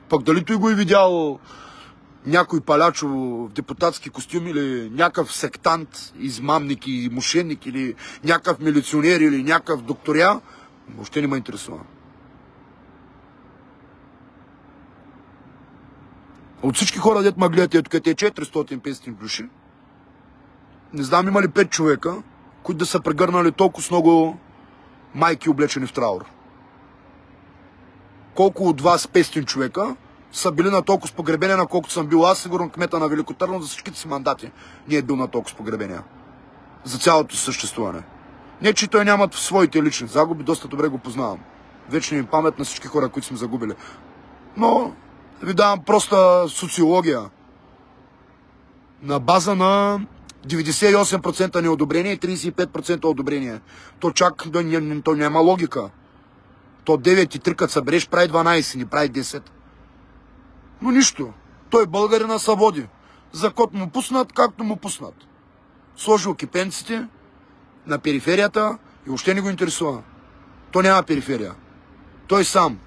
Пък дали той го е видял някой палячо в депутатски костюм или някакъв сектант, измамник и мошенник или някакъв милиционер или някакъв докторя, въобще не ме интересува. От всички хора, дет ма гледате, тук те 400-500 души, не знам има ли 5 човека, които да са прегърнали толкова с много майки облечени в траур. Колко от вас 500 човека са били на толкова погребения, на колкото съм бил аз, сигурно кмета на Велико Търново, за всичките си мандати не е бил на толкова погребения. За цялото съществуване. Не, че той нямат своите лични загуби, доста добре го познавам. Вечна им памет на всички хора, които сме загубили. Но ви давам проста социология. На база на 98% неодобрение и 35% одобрение. То чак то няма логика. То 9 и 3 като събереш прави 12, не прави 10. Но нищо. Той българина се води. За кот му пуснат, както му пуснат. Сложил кипенците на периферията и въобще не го интересува. То няма периферия. Той сам.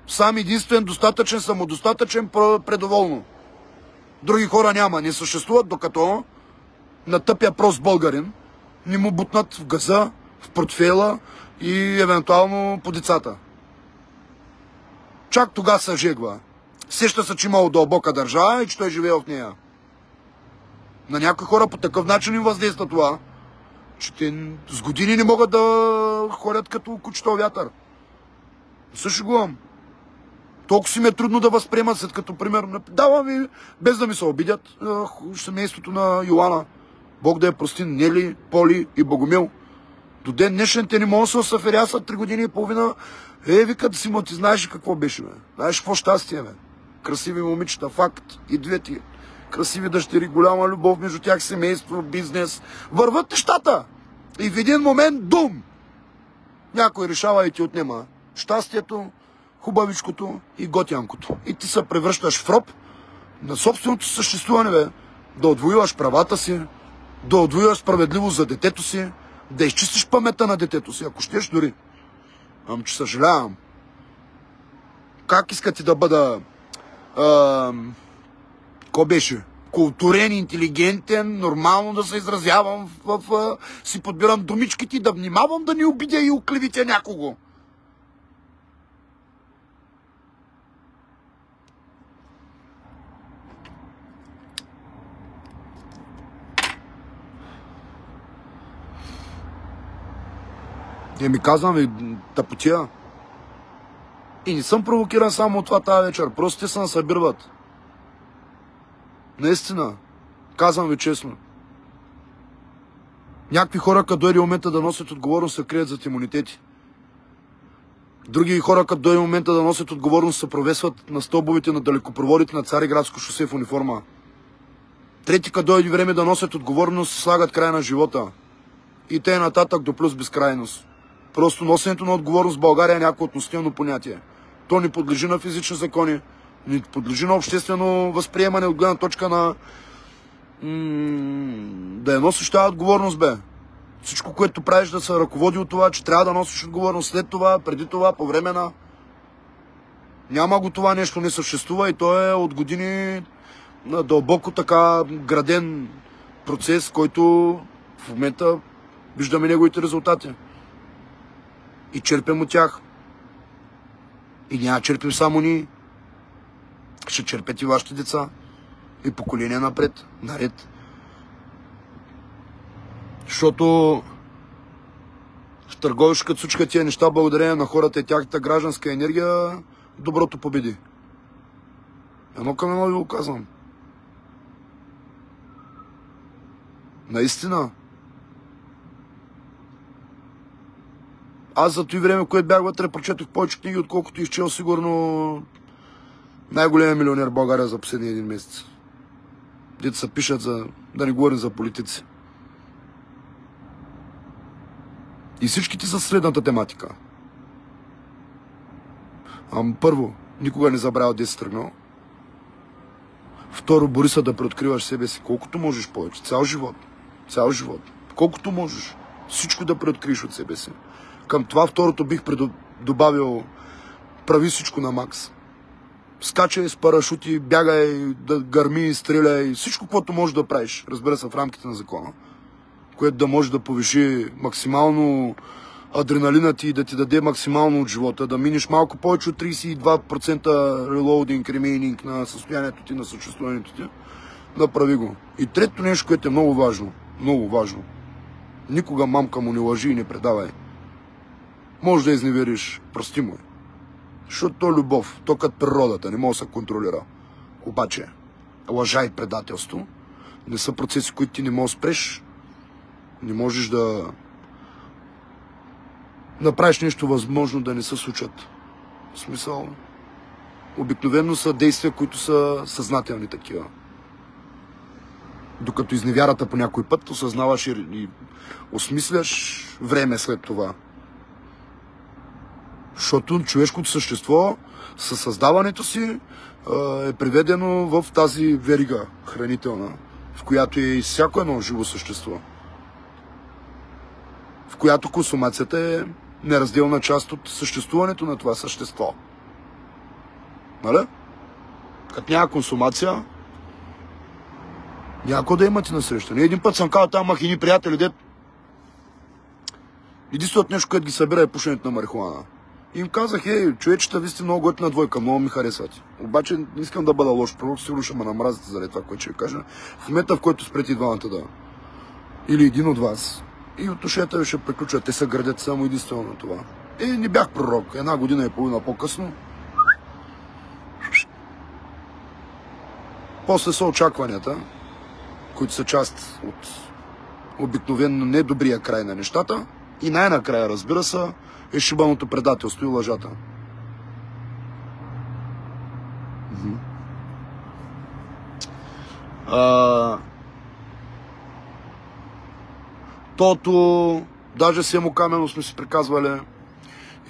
Сам единствен, достатъчен, самодостатъчен, предоволно. Други хора няма. Не съществуват, докато на тъпия прост българин не му бутнат в газа, в портфейла и евентуално по децата. Чак тогава се жегва. Сеща се, че имало дълбока държава и че той живее в нея. На някои хора по такъв начин им въздейства това, че те с години не могат да ходят като кучето вятър. Също го имам. Толкова си ми е трудно да възприемат, след като пример, давам ви, без да ми се обидят, семейството на Йоана. Бог да я прости, Нели, Поли и Богомил. До ден днешен те не могат да се съферясат 3 години и половина. Викат си му, ти знаеш какво беше, бе? Знаеш какво щастие, бе? Красиви момичета, факт, и двете. Красиви дъщери, голяма любов между тях, семейство, бизнес. Върват нещата. И в един момент, дум! Някой решава и ти отнема щастието, хубавичкото и готянкото. И ти се превръщаш в роб на собственото съществуване, бе. Да отвоюваш правата си, да отвоюваш справедливост за детето си, да изчистиш паметта на детето си, ако щеш дори. Ам че съжалявам. Как искате да бъда ко беше? Културен, интелигентен, нормално да се изразявам, си подбирам думичките, да внимавам да не обидя и оклевите някого. Ми казвам ви тъпотия. И не съм провокиран само от това тази вечер. Просто те се насъбирват. Наистина. Казвам ви честно. Някакви хора, като дойде момента да носят отговорност, се крият зад имунитети. Други хора, като дойде момента да носят отговорност, се провесват на стълбовете на далекопроводите на Цариградско шосе в униформа. Трети, като дойде време да носят отговорност, се слагат край на живота. И те нататък до плюс безкрайност. Просто носенето на отговорност в България е някакво относително понятие. То не подлежи на физични закони, не подлежи на обществено възприемане от гледна точка на да я носиш тази отговорност, бе. Всичко, което правиш, да се ръководи от това, че трябва да носиш отговорност след това, преди това, по време на... Няма го това нещо, не съществува и то е от години на дълбоко така граден процес, който в момента виждаме неговите резултати. И черпим от тях. И няма черпим само ние. Ще черпят и вашите деца. И поколения напред, наред. Защото в Търговище, като случка тия неща, благодарение на хората и тяхната гражданска енергия, доброто победи. Едно към едно ви го казвам. Наистина. Аз за това време, което бях вътре, прочетох повече книги, отколкото изчел сигурно най-големия милионер в България за последния един месец. Дето се пишат за... да не говорим за политици. И всичките са следната тематика. Първо, никога не забравя де си тръгнал. Второ, бори се да преоткриваш себе си колкото можеш повече. Цял живот. Цял живот. Колкото можеш. Всичко да преоткриеш от себе си. Към това второто бих добавил прави всичко на макс. Скачай с парашути, бягай, да гърми, стреляй. Всичко, което можеш да правиш. Разбира се, в рамките на закона. Което да може да повиши максимално адреналина ти и да ти даде максимално от живота. Да минеш малко повече от 32% релоудинг, ремейнинг на състоянието ти, на съществуването ти. Да прави го. И трето нещо, което е много важно. Много важно. Никога мамка му не лъжи и не предавай. Може да изневериш. Прости му. Защото то е любов. То като природата. Не може да се контролира. Обаче, лъжа и предателство не са процеси, които ти не можеш да спреш. Не можеш да направиш нещо възможно да не се случат. В смисъл, обикновено са действия, които са съзнателни такива. Докато изневярата по някой път, осъзнаваш и осмисляш време след това. Защото човешкото същество със създаването си е приведено в тази верига хранителна, в която е и всяко едно живо същество. В която консумацията е неразделна част от съществуването на това същество. Нали? Като няма консумация, някой да имате насреща. Не един път съм казал там махини приятели, дет единственото нещо, което ги събира е пушенето на марихуана. И им казах, човечета, ви сте много готина двойка, много ми харесвате. Обаче не искам да бъда лош пророк, сигурно ще ме намразите заради това, което ще ви кажа. В момента, в който спрете и двамата да. Или един от вас. И отношенията ви ще приключат. Те се градят само единствено на това. Не бях пророк. 1 година и половина по-късно. После са очакванията, които са част от обикновено недобрия край на нещата. И най-накрая, разбира се, е шибаното предателство и лъжата. Тото, даже Семо Камено сме си приказвали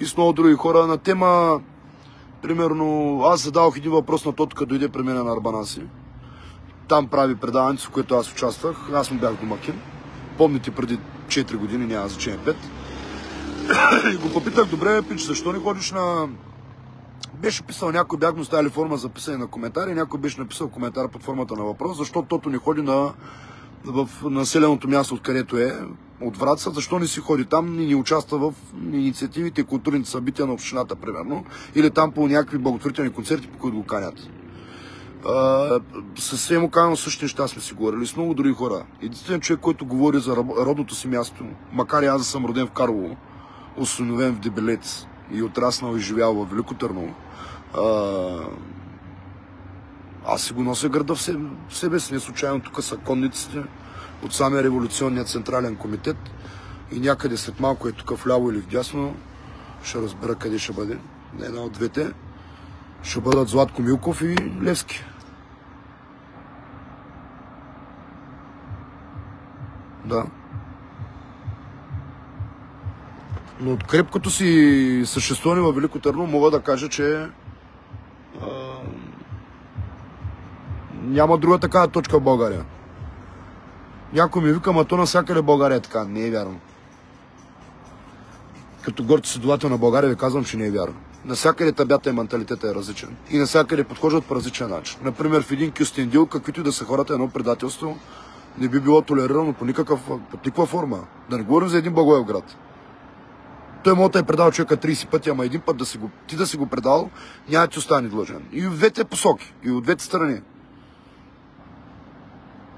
и с много други хора на тема. Примерно, аз задавах един въпрос на Тото, като дойде при мен на Арбанаси. Там прави предаването, в което аз участвах. Аз му бях домакин. Помните, преди 4 години, няма значение 5. И го попитах, добре, пич, защо не ходиш на... Беше писал някой, бях му ставили форма за писане на коментари, някой беше написал коментар под формата на въпрос, защо Тото не ходи в населеното място, откъдето е, от Враца, защо не си ходи там и не участва в инициативите и културните събития на общината, примерно, или там по някакви благотворителни концерти, по които го канят. Със Семо Камено същите неща сме си говорили, с много други хора. Единственият човек, който говори за родното си място, макар и аз да съм роден в Карлово, осиновен в Дебелец и отраснал и живял в Велико Търново, аз си го нося града в себе си. Не случайно тук са конниците от самия революционния централен комитет и някъде след малко е тук вляво или вдясно, ще разбера къде ще бъде. Една от двете ще бъдат Златко Милков и Левски. Да. Но от крепкото си съществуване във Велико Търново мога да кажа, че няма друга такава точка в България. Някой ми вика, ама то навсякъде България е така. Не е вярно. Като горд следовател на България ви казвам, че не е вярно. Навсякъде табята и менталитета е различен. И навсякъде подхождат по различен начин. Например, в един Кюстендил, каквито и да са хората, едно предателство не би било толерирано под никаква форма. Да не говорим за един Благоевград. Той може да е предал човека 30 пъти, ама един път ти да си го предал, няма да ти остане длъжен. И от двете посоки, и от двете страни.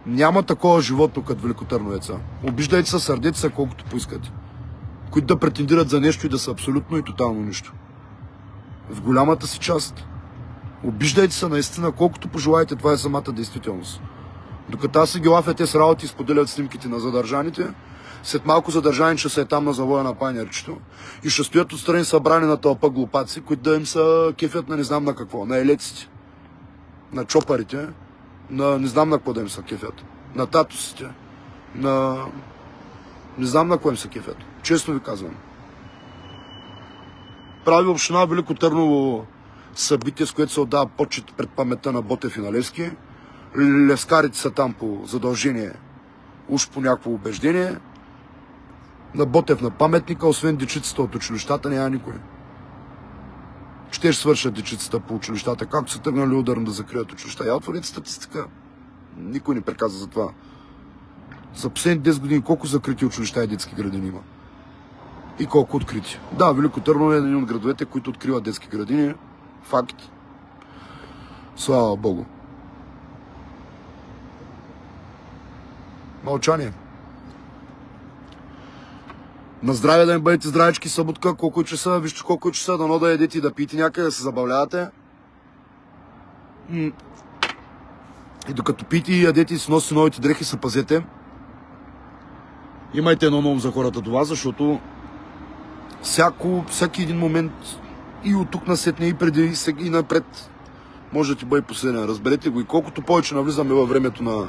Няма такова животно като великотърновеца. Обиждайте се, сърдете се колкото поискате. Които да претендират за нещо и да са абсолютно и тотално нищо. В голямата си част. Обиждайте се наистина колкото пожелаете, това е самата действителност. Докато аз си ги лафя те с работи и споделят снимките на задържаните, след малко задържани ще са е там на завоя на Панерчето и ще стоят отстрани събрани на тълпа глупаци, които да им са кефят на не знам на какво, на елеците, на чопарите, на не знам на какво да им са кефят, на татусите, на не знам на какво им са кефят. Честно ви казвам. Прави община Велико Търново събитие, с което се отдава почет пред паметта на Ботев и на Левски. Левскарите са там по задължение, уж по някакво убеждение. На Ботев на паметника, освен дечицата от училищата, няма никой. Ще свършат дечицата по училищата, както са тръгнали ударно да закрият училища. Я отворите статистика. Никой не приказва за това. За последните 10 години колко закрити училища и детски градини има? И колко открити? Да, Велико Търново е един от градовете, които откриват детски градини. Факт. Слава Богу. Мълчание. На здраве да им бъдете здравечки, съботка, колко часа, вижте колко часа, дано да едете и да пиете някъде, да се забавлявате. И докато пиете и ядете и си носите новите дрехи, се пазете. Имайте едно ново за хората до вас, защото всеки един момент и от тук насетне, и преди, и напред може да ти бъде последен. Разберете го. И колкото повече навлизаме във времето на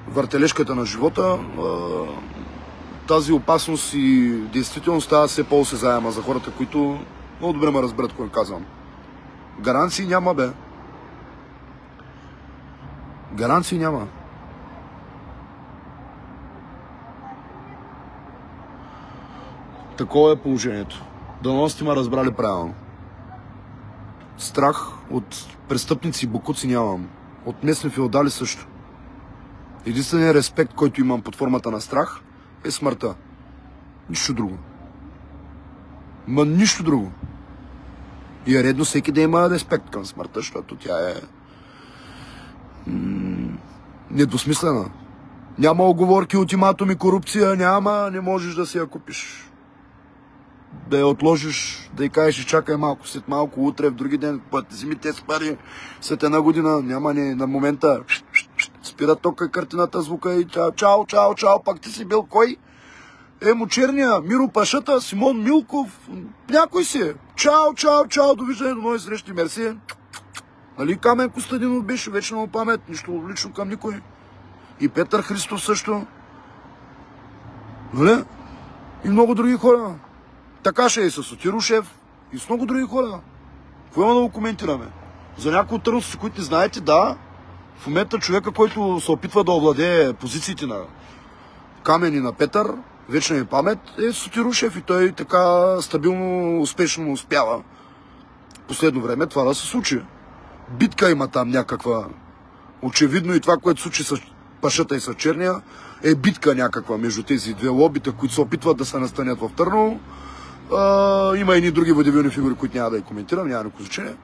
въртележката на живота, тази опасност и действително става все по-осезаема за хората, които много добре ме разберат, кое казвам. Гаранции няма, бе. Гаранции няма. Такова е положението. Дано сте ме разбрали правилно. Страх от престъпници и бокуци нямам. От местни феодали също. Единственият респект, който имам под формата на страх, е смъртта. Нищо друго. Ма нищо друго. И е редно всеки да има респект към смъртта, защото тя е недвусмислена. Няма оговорки, ултиматуми, корупция, няма, не можеш да си я купиш. Да я отложиш, да й кажеш, чакай малко, след малко, утре, в други ден, път вземи тези пари, след една година, няма ни на момента, спира тока, картината, звука и чао, пак ти си бил кой? Мочерния, Миро Пашата, Симон Милков, някой си. Чао, довиждане, до нови срещи, мерси. Нали Камен Костадинов беше, вечна му памет, нищо лично към никой. И Петър Христов също. Нали? И много други хора. Така ще е и с Сотирушев, и с много други хора. Какво има да го коментираме? За някои от търновци, които не знаете, да, в момента човека, който се опитва да овладее позициите на Камен и на Петър, вечна ми памет, е Сотирушев и той така стабилно, успешно успява последно време това да се случи. Битка има там някаква. Очевидно и това, което случи с Пашата и с Черния, е битка някаква между тези две лобита, които се опитват да се настанят в Търново. Има и други водевилни фигури, които няма да я коментирам, няма никакво значение.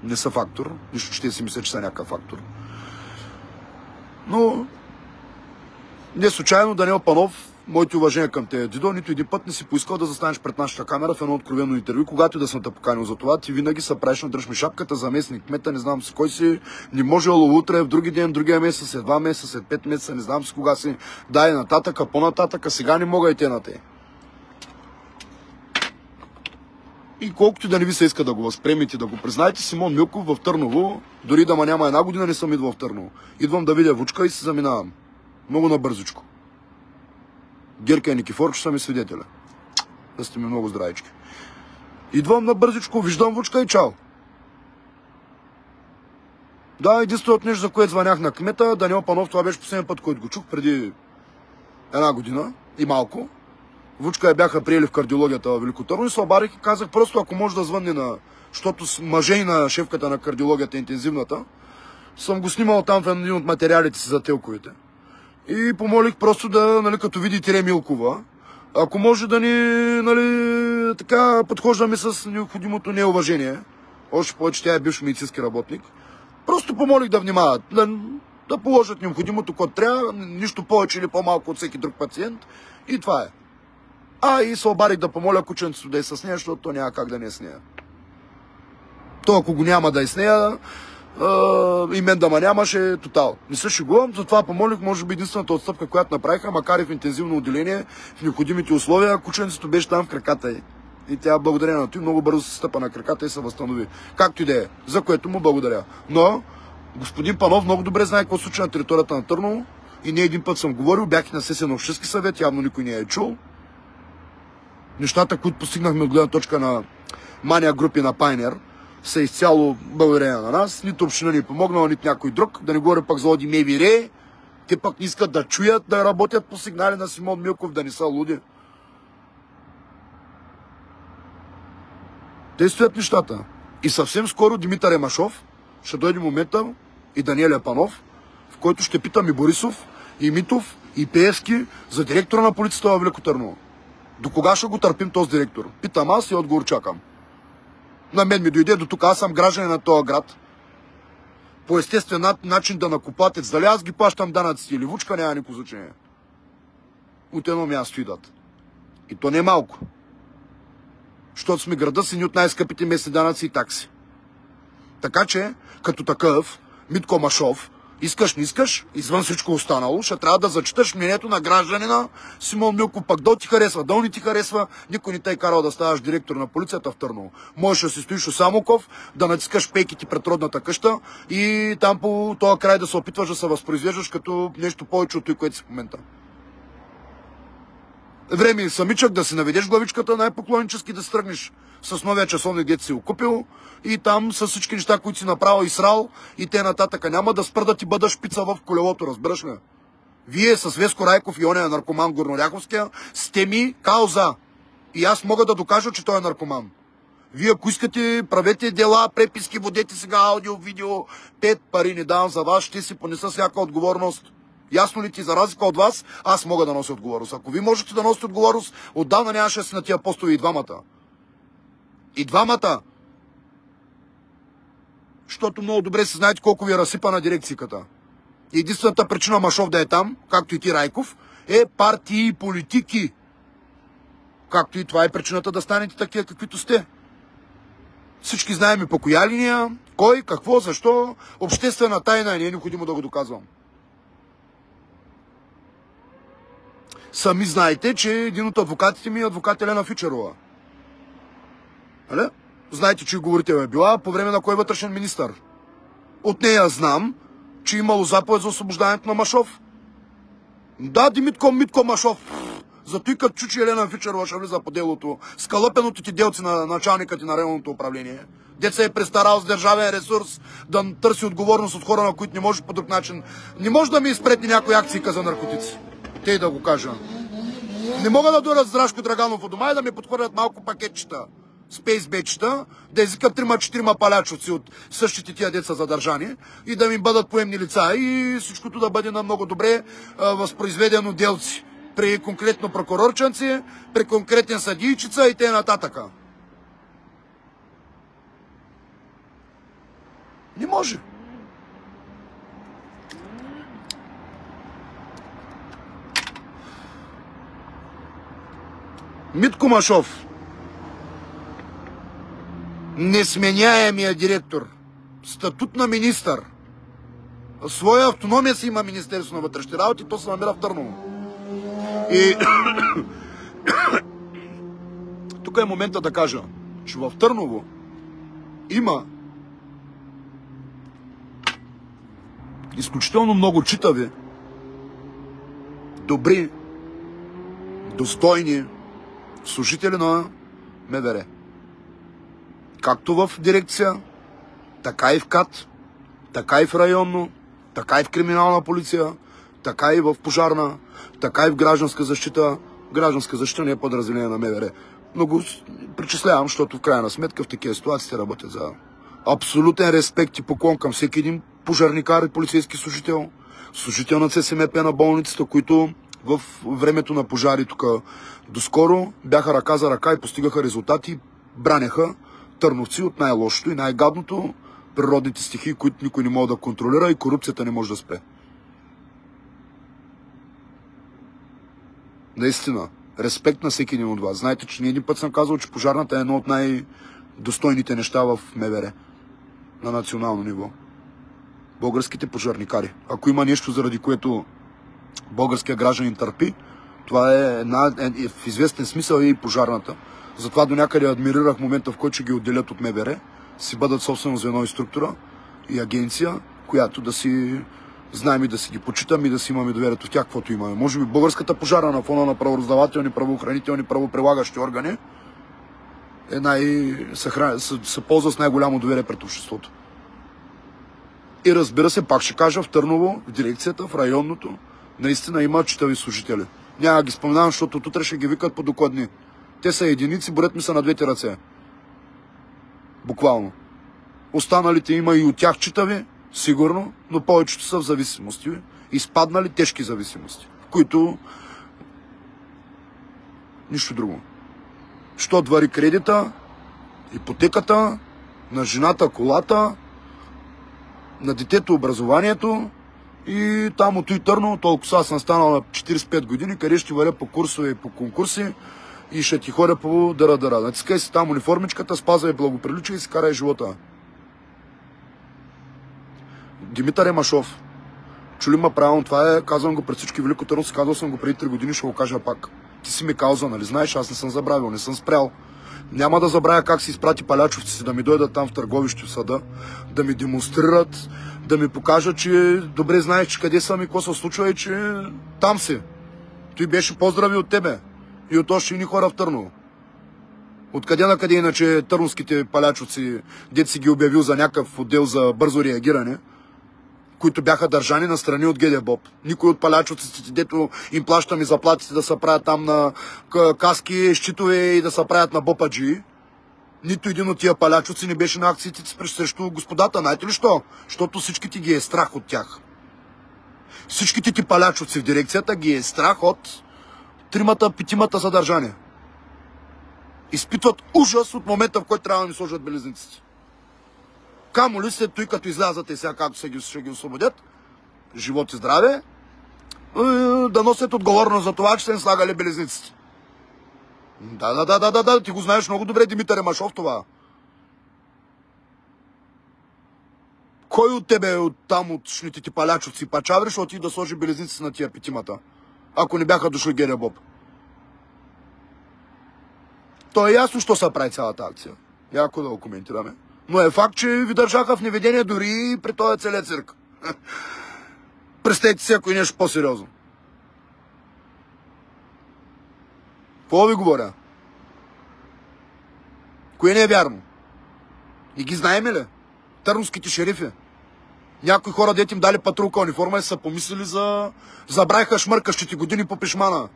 Не са фактор. Нищо, че те си мисля, че са някакъв фактор. Но не случайно Даниел Панов, моите уважения към те, Дидо, нито един път не си поискал да застанеш пред нашата камера в едно откровено интервю, когато и да съм те поканил за това. Ти винаги се правиш на дръж ми шапката, заместник кмета, не знам си кой си, не можело утре, в други ден, другия месец, след 2 месеца, след 5 месеца, не знам си кога си. Дай нататъка, по-нататъка, сега не мога и те на те. И колкото да не ви се иска да го възприемете, да го признаете, Симон Милков в Търново, дори да ма няма една година, не съм идвал в Търново. Идвам да видя Вучка и се заминавам. Много набързичко. Герка и Никифорчо са ми свидетеля. Да сте ми много здравички. Идвам набързичко, виждам Вучка и чао. Да, единственото нещо, за което звънях на кмета, Даниел Панов, това беше последния път, който го чух преди една година и малко. Вучка я бяха приели в кардиологията в Велико Търново и се обадих и казах просто, ако може да звънне на... Защото мъже на шефката на кардиологията, интензивната, съм го снимал там в един от материалите си за телковите. И помолих просто да, нали, като види Тире Милкова, ако може да ни, нали, така подхождаме с необходимото неуважение, още повече тя е бивш медицински работник, просто помолих да внимават, да положат необходимото, което трябва, нищо повече или по-малко от всеки друг пациент, и това е. И се обадих да помоля кученцето да е с нея, защото то няма как да не е с нея. То ако го няма да е с нея, и мен да ма нямаше тотал. Не се шегувам, затова помолих, може би единствената отстъпка, която направиха, макар и в интензивно отделение, в необходимите условия, кученцето беше там в краката й. И тя благодарение на това много бързо се стъпа на краката и се възстанови. Както и да е, за което му благодаря. Но господин Панов много добре знае какво случва на територията на Търново и не един път съм говорил, бях и на сесия на общински съвет, явно никой не е чул. Нещата, които постигнахме от гледна точка на мания групи на Пайнер, са изцяло благодарение на нас. Нито община ни помогнала, нито някой друг. Да не говоря пак за Оди МВР. Те пък искат да чуят, да работят по сигнали на Симон Милков, да не са луди. Те стоят нещата. И съвсем скоро Димитър Емашов ще дойде момента и Даниел Панов, в който ще питам и Борисов, и Митов, и Пеевски за директора на полицията във Велико Търново. До кога ще го търпим този директор? Питам аз и отговор чакам. На мен ми дойде до тук, аз съм гражданин на този град. По естествен начин да накупатец. Дали аз ги плащам данъците или Вучка, няма никакво значение. От едно място идат. И то не е малко. Защото сме града с едни от най-скъпите местни данъци и такси. Така че, като такъв, Митко Машов, искаш, не искаш, извън всичко останало, ще трябва да зачиташ мнението на гражданина Симон Милков, пък дол ти харесва, дол не ти харесва, никой не те е карал да ставаш директор на полицията в Търново. Можеш да си стоиш у Самоков, да натискаш пейките пред родната къща и там по този край да се опитваш да се възпроизвеждаш като нещо повече от това, което си в момента. Време и самичък да си наведеш главичката, най-поклоннически да стръгнеш с новия часовник, дето си го купил и там с всички неща, които си направил и срал и те нататъка. Няма да спра да ти бъда шпица в колелото, разбираш ли? Вие с Веско Райков и ония наркоман Горноряховския сте ми кауза. И аз мога да докажа, че той е наркоман. Вие, ако искате, правете дела, преписки, водете сега аудио, видео, 5 пари не давам за вас, ще си понеса всяка отговорност. Ясно ли ти, за разлика от вас, аз мога да нося отговорност. Ако ви можете да носите отговорност, отдавна нямаше си на тия постове и двамата. И двамата. Защото много добре се знаете колко ви е разсипана дирекцията. Единствената причина Машов да е там, както и ти Райков, е партии и политики. Както и това е причината да станете такива, каквито сте. Всички знаем и по коя линия, кой, какво, защо. Обществена тайна, не е необходимо да го доказвам. Сами знаете, че един от адвокатите ми е адвокат Елена Фичерова. Нали? Знаете, че говорител е била по време на кой вътрешен министър. От нея знам, че имало заповед за освобождането на Машов. Да, Митко Машов. Зато и като чучи Елена Фичерова ще влиза по делото. Скалъпеното ти делци на началника ти на районното управление. Деца е престарал с държавен ресурс да търси отговорност от хора, на които не може по друг начин. Не може да ми изпретни някои акции за наркотици. Те и да го кажа. Не мога да дойдат Здравко Драганов от дома и да ми подхвърлят малко пакетчета, спейсбечета, да извикат 3-4 палячовци от същите тия деца задържани и да ми бъдат поемни лица и всичкото да бъде на много добре възпроизведено делци. При конкретно прокурорченци, при конкретен съдийчица и т.н. Не може. Митко Машов, несменяемия директор, статут на министър, своя автономия си има Министерство на вътрешните работи, то се намира в Търново. И тук е момента да кажа, че в Търново има изключително много читави, добри, достойни служители на МВР. Както в дирекция, така и в КАТ, така и в районно, така и в криминална полиция, така и в пожарна, така и в гражданска защита, Гражданска защита не е подразделение на МВР. Но го причислявам, защото в крайна сметка в такива ситуации работят за абсолютен респект и поклон към всеки един пожарникар и полицейски служител, служител на ЦСМП на болницата, които в времето на пожари тук доскоро бяха ръка за ръка и постигаха резултати, браняха търновци от най-лошото и най-гадното, природните стихии, които никой не може да контролира и корупцията не може да спре. Наистина, респект на всеки един от вас. Знаете, че не един път съм казал, че пожарната е едно от най-достойните неща в МВР на национално ниво. Българските пожарникари. Ако има нещо, заради което българския гражданин търпи, това е в известен смисъл и пожарната. Затова до някъде адмирирах момента, в който ще ги отделят от МВР, си бъдат собствено звено и структура и агенция, която да си знаем и да си ги почитаме и да си имаме доверието в тях, каквото имаме. Може би българската пожарна на фона на правораздавателни, правоохранителни, правоприлагащи органи се ползва с най-голямо доверие пред обществото. И разбира се, пак ще кажа, в Търново, в дирекцията, в районното, наистина има читави служители. Няма ги споменавам, защото от утре ще ги викат по докладни. Те са единици, борят ми са на двете ръце. Буквално. Останалите има и от тях читави, сигурно, но повечето са в зависимости. Изпаднали тежки зависимости, в които нищо друго. Що вари кредита, ипотеката, на жената колата, на детето образованието и там от и Търново, толкова аз съм станал на 45 години, къде ще варя по курсове и по конкурси и ще ти ходя по дъра-дъра. Натискай си там униформичката, спазвай благоприличие и си карай живота. Димитър Емашов. Чули ма правилно, това е, казвам го пред всички великотърновци, казал съм го преди 3 години, ще го кажа пак. Ти си ми кауза, нали знаеш, аз не съм забравил, не съм спрял. Няма да забравя как си изпрати палячовци си да ми дойдат там в Търговище в съда, да ми демонстрират, да ми покажат, че добре знаеш, че къде съм и какво се случва и че там си. Той беше поздрави от тебе и от още едни хора в Търново. Откъде на къде иначе търновските палячовци, дет си ги обявил за някакъв отдел за бързо реагиране, които бяха държани на страни от ГДБОП. Никой от палячовците, дето им плащаме заплатите да се правят там на каски, щитове и да се правят на бопаджи. Нито един от тия палячовци не беше на акциите срещу господата. Знаете ли що? Защото всичките ги е страх от тях. Всичките ти палячовци в дирекцията ги е страх от 3-5 задържания. Изпитват ужас от момента, в който трябва да ни сложат белезниците. Камо ли след той, като излязат и сега, както ще ги освободят, живот и здраве, да носят отговорност за това, че са им слагали белезниците. Да, ти го знаеш много добре, Димитър Емашов, това. Кой от тебе, от там, от шнитите палячовци, пачаври, ще отиде да сложи белезниците на тия 5-мата, ако не бяха дошли ГДБОП? То е ясно, що се прави цялата акция. Яко да го коментираме. Но е факт, че ви държаха в неведение дори и при този целият цирк. Представете си, ако и нещо по-сериозно. Какво ви говоря? Кое не е вярно? Не ги знаем ли? Търновските шерифи. Някои хора, дете им дали патрулка униформа и са помислили забравиха шмъркащите години по пешмана.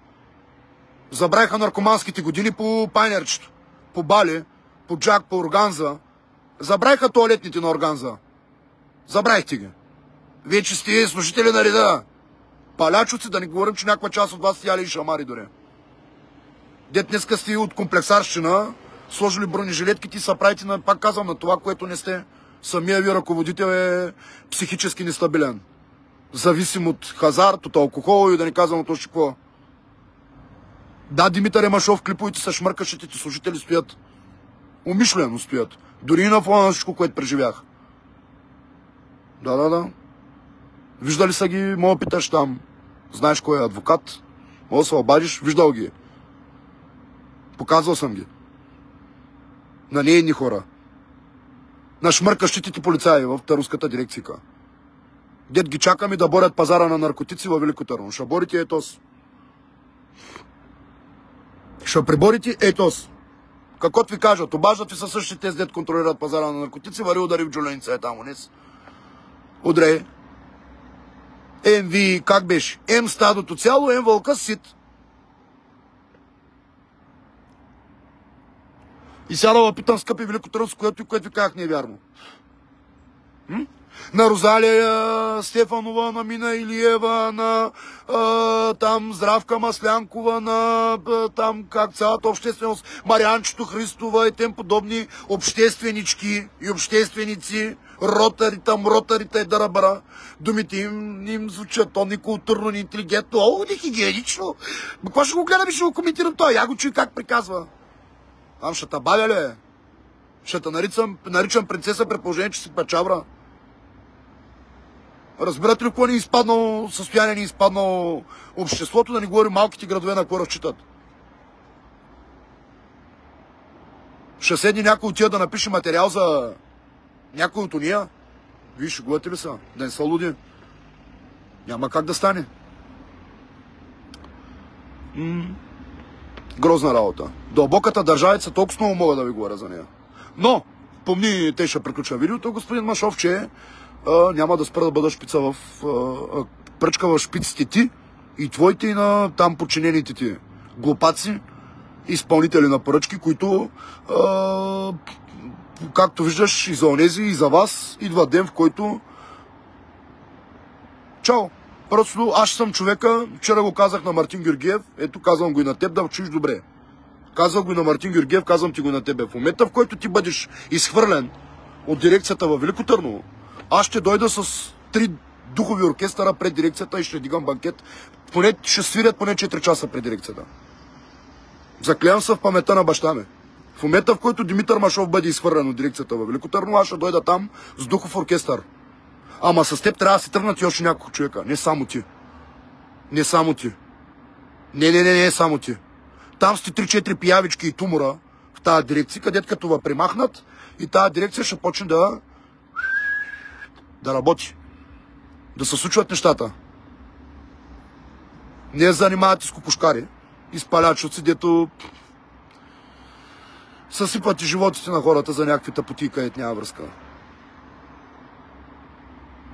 Забравиха наркоманските години по пайнерчето. По Бали, по Джак, по Органза. Забравиха туалетните на Органза. Забравихте ги. Вие, че сте служители на реда. Палячовци, да не говорим, че някаква част от вас сте яли и шамари дори. Дет днеска сте от комплексарщина, сложили бронежилетките и са правите, пак казвам, на това, което не сте. Самия ви ръководител е психически нестабилен. Зависим от хазарт, от алкохол и да не казвам от още какво. Да, Димитър Емашов, клиповите са шмъркащите служители стоят. Умишлено стоят. Дори и на фона на всичко, което преживях. Да. Виждали са ги, мога питаш там. Знаеш кой е адвокат? Мога да се обадиш, виждал ги. Показвал съм ги. На неедни хора. На шмъркащите ти полицаи в Търновската дирекция. Дет ги чакаме да борят пазара на наркотици във Велико Търново. Ще борите етос. Ще приборите етос. Каквото ви кажат, обаждат ви със същите тези, дет контролират пазара на наркотици, вари удари в Джуленица е там унес. Удрей. Ви, как беше? Стадото цяло, вълка сит. И сега да питам, скъпи Великотърновско, което ви казах не е вярно. На Розалия Стефанова, на Мина Илиева, на там Здравка Маслянкова, на там как цялата общественост, Марианчето Христова и тем подобни общественички и общественици, ротарите и дарабара. Думите им звучат то некултурно, неинтелигентно, нехигиенично. Какво ще го гледам и ще го коментирам това? Я го чуй как приказва. Ам ще табавя ли? Ще те наричам принцеса при положение, че си пачабра. Разбирате ли какво ни е изпаднало състояние, ни е изпаднало обществото, да ни говори малките градове на какво разчитат? Ще седни някой от тия да напише материал за някой от уния? Вие шегувате ли са? Да не са луди? Няма как да стане. Грозна работа. Дълбоката държавица толкова много мога да ви говоря за нея. Но, помни, те ще приключа видеото, господин Машов, че няма да спра да бъда шпица в пръчка в шпиците ти и твоите и на там подчинените ти глупаци, изпълнители на поръчки, които както виждаш и за онези, и за вас идва ден, в който чао! Просто аз съм човека, вчера го казах на Мартин Георгиев, ето казвам го и на теб, да чуеш добре. Казвам го и на Мартин Георгиев, казвам ти го и на тебе. В момента, в който ти бъдеш изхвърлен от дирекцията във Велико Търново, аз ще дойда с 3 духови оркестъра пред дирекцията и ще дигам банкет. Ще свирят поне 4 часа пред дирекцията. Заклевам се в паметта на баща ми. В момента, в който Димитър Машов бъде изхвърлен от дирекцията във Велико Търново, аз ще дойда там с духов оркестър. Ама с теб трябва да си тръгнат и още няколко човека. Не само ти. Не само ти. Не само ти. Там сте 3-4 пиявички и тумора в тази дирекция, където като ва примахнат и тази дирекция ще почне да работи. Да се случват нещата. Не занимавате с кукушкари и спалячоци, дето съсипват и животите на хората за някакви тъпоти, където няма връзка.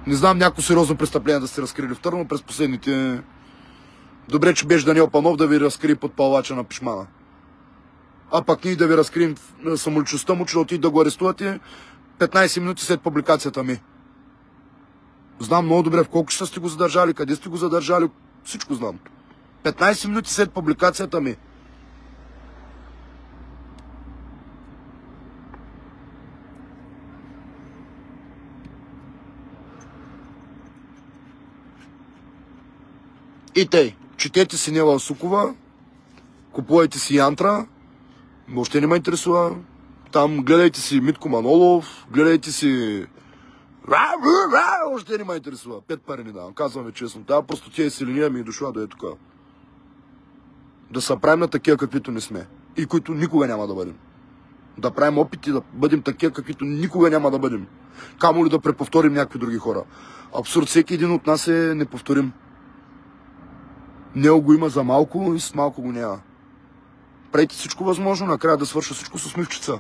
Не знам някакво сериозно престъпление да сте разкрили в Търново през последните... Добре, че беше Даниел Панов да ви разкри под палача на пишмана. А пак ние да ви разкрием самоличността му, че да отиде да го арестувате 15 минути след публикацията ми. Знам много добре в колко часа сте го задържали, къде сте го задържали, всичко знам. 15 минути след публикацията ми. И тъй, четете си Нела Сукова, купувайте си Янтра, въобще не ме интересува. Там гледайте си Митко Манолов, гледайте си... Въобще не ме интересува. 5 пари не давам, казвам ви честно. Тая простотия и селения ми е дошла да е тук. Да се правим на такива, каквито не сме. И които никога няма да бъдем. Да правим опити да бъдем такива, каквито никога няма да бъдем. Камо ли да преповторим някакви други хора. Абсурд, всеки един от нас е неповторим. Него го има за малко и с малко го няма. Правите всичко възможно, накрая да свърша всичко с усмивчица.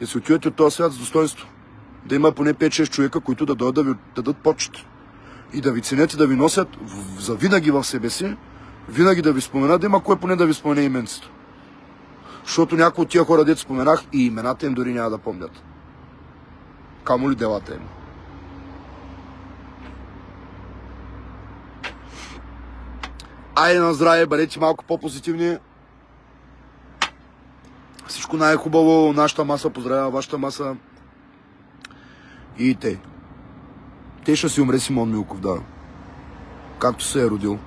И се отивате от този свят с достоинство. Да има поне 5-6 човека, които да дойдат да ви дадат почет. И да ви ценят и да ви носят за винаги в себе си, винаги да ви споменат, да има кой поне да ви спомене именцето. Защото някои от тия хора, дето споменах, и имената им дори няма да помнят. Камо ли делата им. Айде на здраве, бъдете малко по-позитивни. Всичко най-хубаво, нашата маса поздравява вашата маса. И те. Те ще си умре Симон Милков, да. Както се е родил.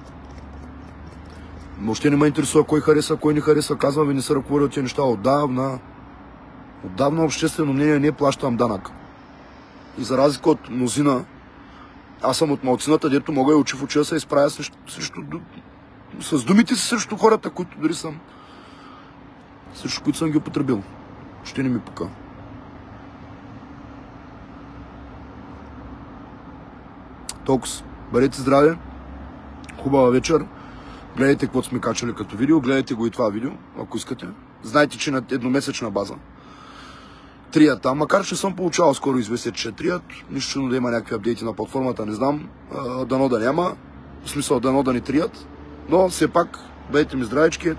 Въобще не ме интересува кой хареса, кой не хареса. Казвам ви, не се ръководя от тези неща отдавна. Отдавна обществено мнение не плащам данък. И за разлика от мнозина, аз съм от малцината, дето мога и очи в очи да се изправя с думите си срещу хората, които дори съм, срещу които съм ги употребил. Ще не ми пука. Толкова. Бъдете здрави. Хубава вечер. Гледайте каквото сме качали като видео. Гледайте го и това видео, ако искате. Знайте, че на едномесечна база трият там. Макар че съм получавал скоро известие, че трият. Нищо, да има някакви апдейти на платформата, не знам. Дано да няма. В смисъл, дано да ни трият. Но все пак, бъдете ми здравички.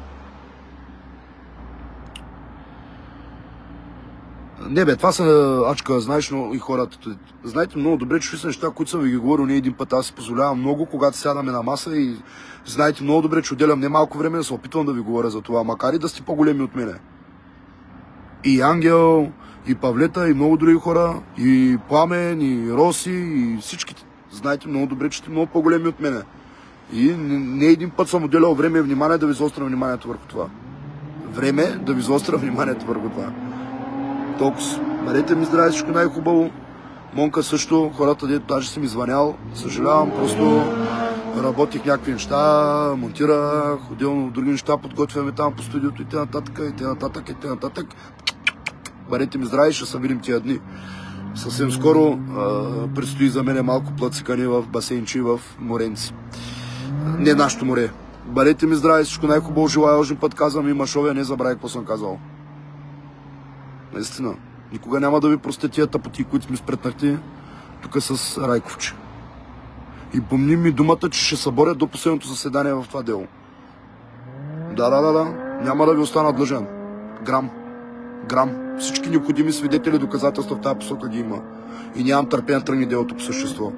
Не бе, това са ачка, знаеш, но и хората. Знаете много добре, че са неща, които съм ви ги говорил не един път. Аз си позволявам много, когато сядаме на маса и знаете много добре, че отделям не малко време да се опитвам да ви говоря за това, макар и да сте по-големи от мене. И Ангел, и Павлета, и много други хора, и Пламен, и Роси, и всичките. Знаете много добре, че сте много по-големи от мене. И не един път съм отделял време и внимание да ви заостря вниманието върху това. Време да ви заостря вниманието върху това. Толкова. Бъдете ми здрави, всичко най-хубаво. Монка също, хората, дето даже си ми звънял. Съжалявам, просто работих някакви неща, монтирах, отделно други неща, подготвяме там по студиото и т.н. Бъдете ми здрави, ще се видим тия дни. Съвсем скоро предстои за мене малко плъцкане в басейнчи в Моренци. Не нашето море. Бъдете ми здрави, всичко най-хубаво желая. Още път казвам и Машове, не забравяй какво съм казал. Наистина. Никога няма да ви простя тия тъпоти, които ми спретнахте тук с Райковче. И помни ми думата, че ще съборя до последното заседание в това дело. Да. Няма да ви остана длъжен. Грам. Всички необходими свидетели, доказателства в тази посока ги има. И нямам търпение да тръгне делото по същество.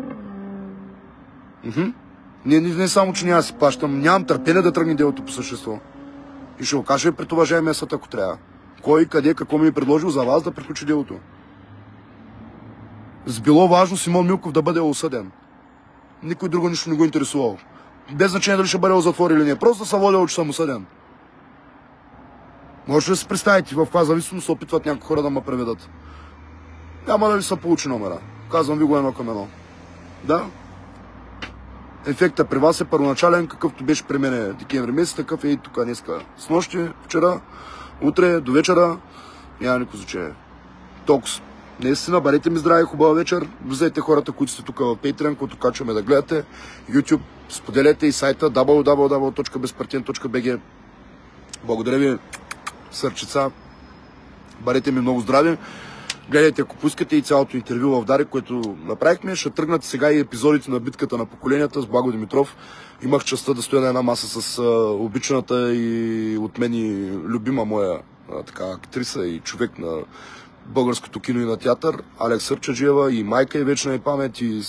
Не само, че няма да си плащам, нямам търпение да тръгне делото по същество. И ще го кажа и пред уважаемия съд, ако трябва. Кой, къде, какво ми е предложил за вас да приключи делото. С било важно Симон Милков да бъде осъден. Никой друго нищо не го интересувал. Без значение дали ще бъде в затвор или не. Просто се водил, че съм осъден. Може да се представите в каква зависимост се опитват някои хора да ме преведат. Няма да ви се получи номера. Казвам ви го едно към едно. Да? Ефектът при вас е първоначален, какъвто беше при мене декември месец, такъв е и тук днеска. С нощи, вчера, утре, до вечера, няма никакво значение. Токс. Наистина, бъдете ми здрави, хубава вечер. Влизайте хората, които сте тук в Patreon, които качваме да гледате. YouTube, споделете и сайта www.bezpartien.bg. Благодаря ви, сърчица. Бъдете ми много здрави. Гледайте, ако пускате и цялото интервю в Дарик, което направихме. Ще тръгнат сега и епизодите на битката на поколенията с Благо Димитров. Имах честта да стоя на една маса с обичаната и от мен и любима моя актриса и човек на българското кино и на театър, Алекс Сърчаджиева, и майка е вечна и памет, и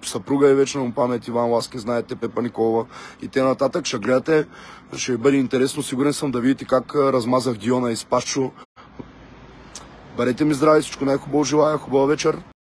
съпруга е вечна му памет, Иван Ласки, знаете, Пепа Николова и т.н. Ще гледате, ще бъде интересно, сигурен съм да видите как размазах Диона и Спашчо. Бъдете ми здрави, всичко най-хубаво желая, хубава вечер.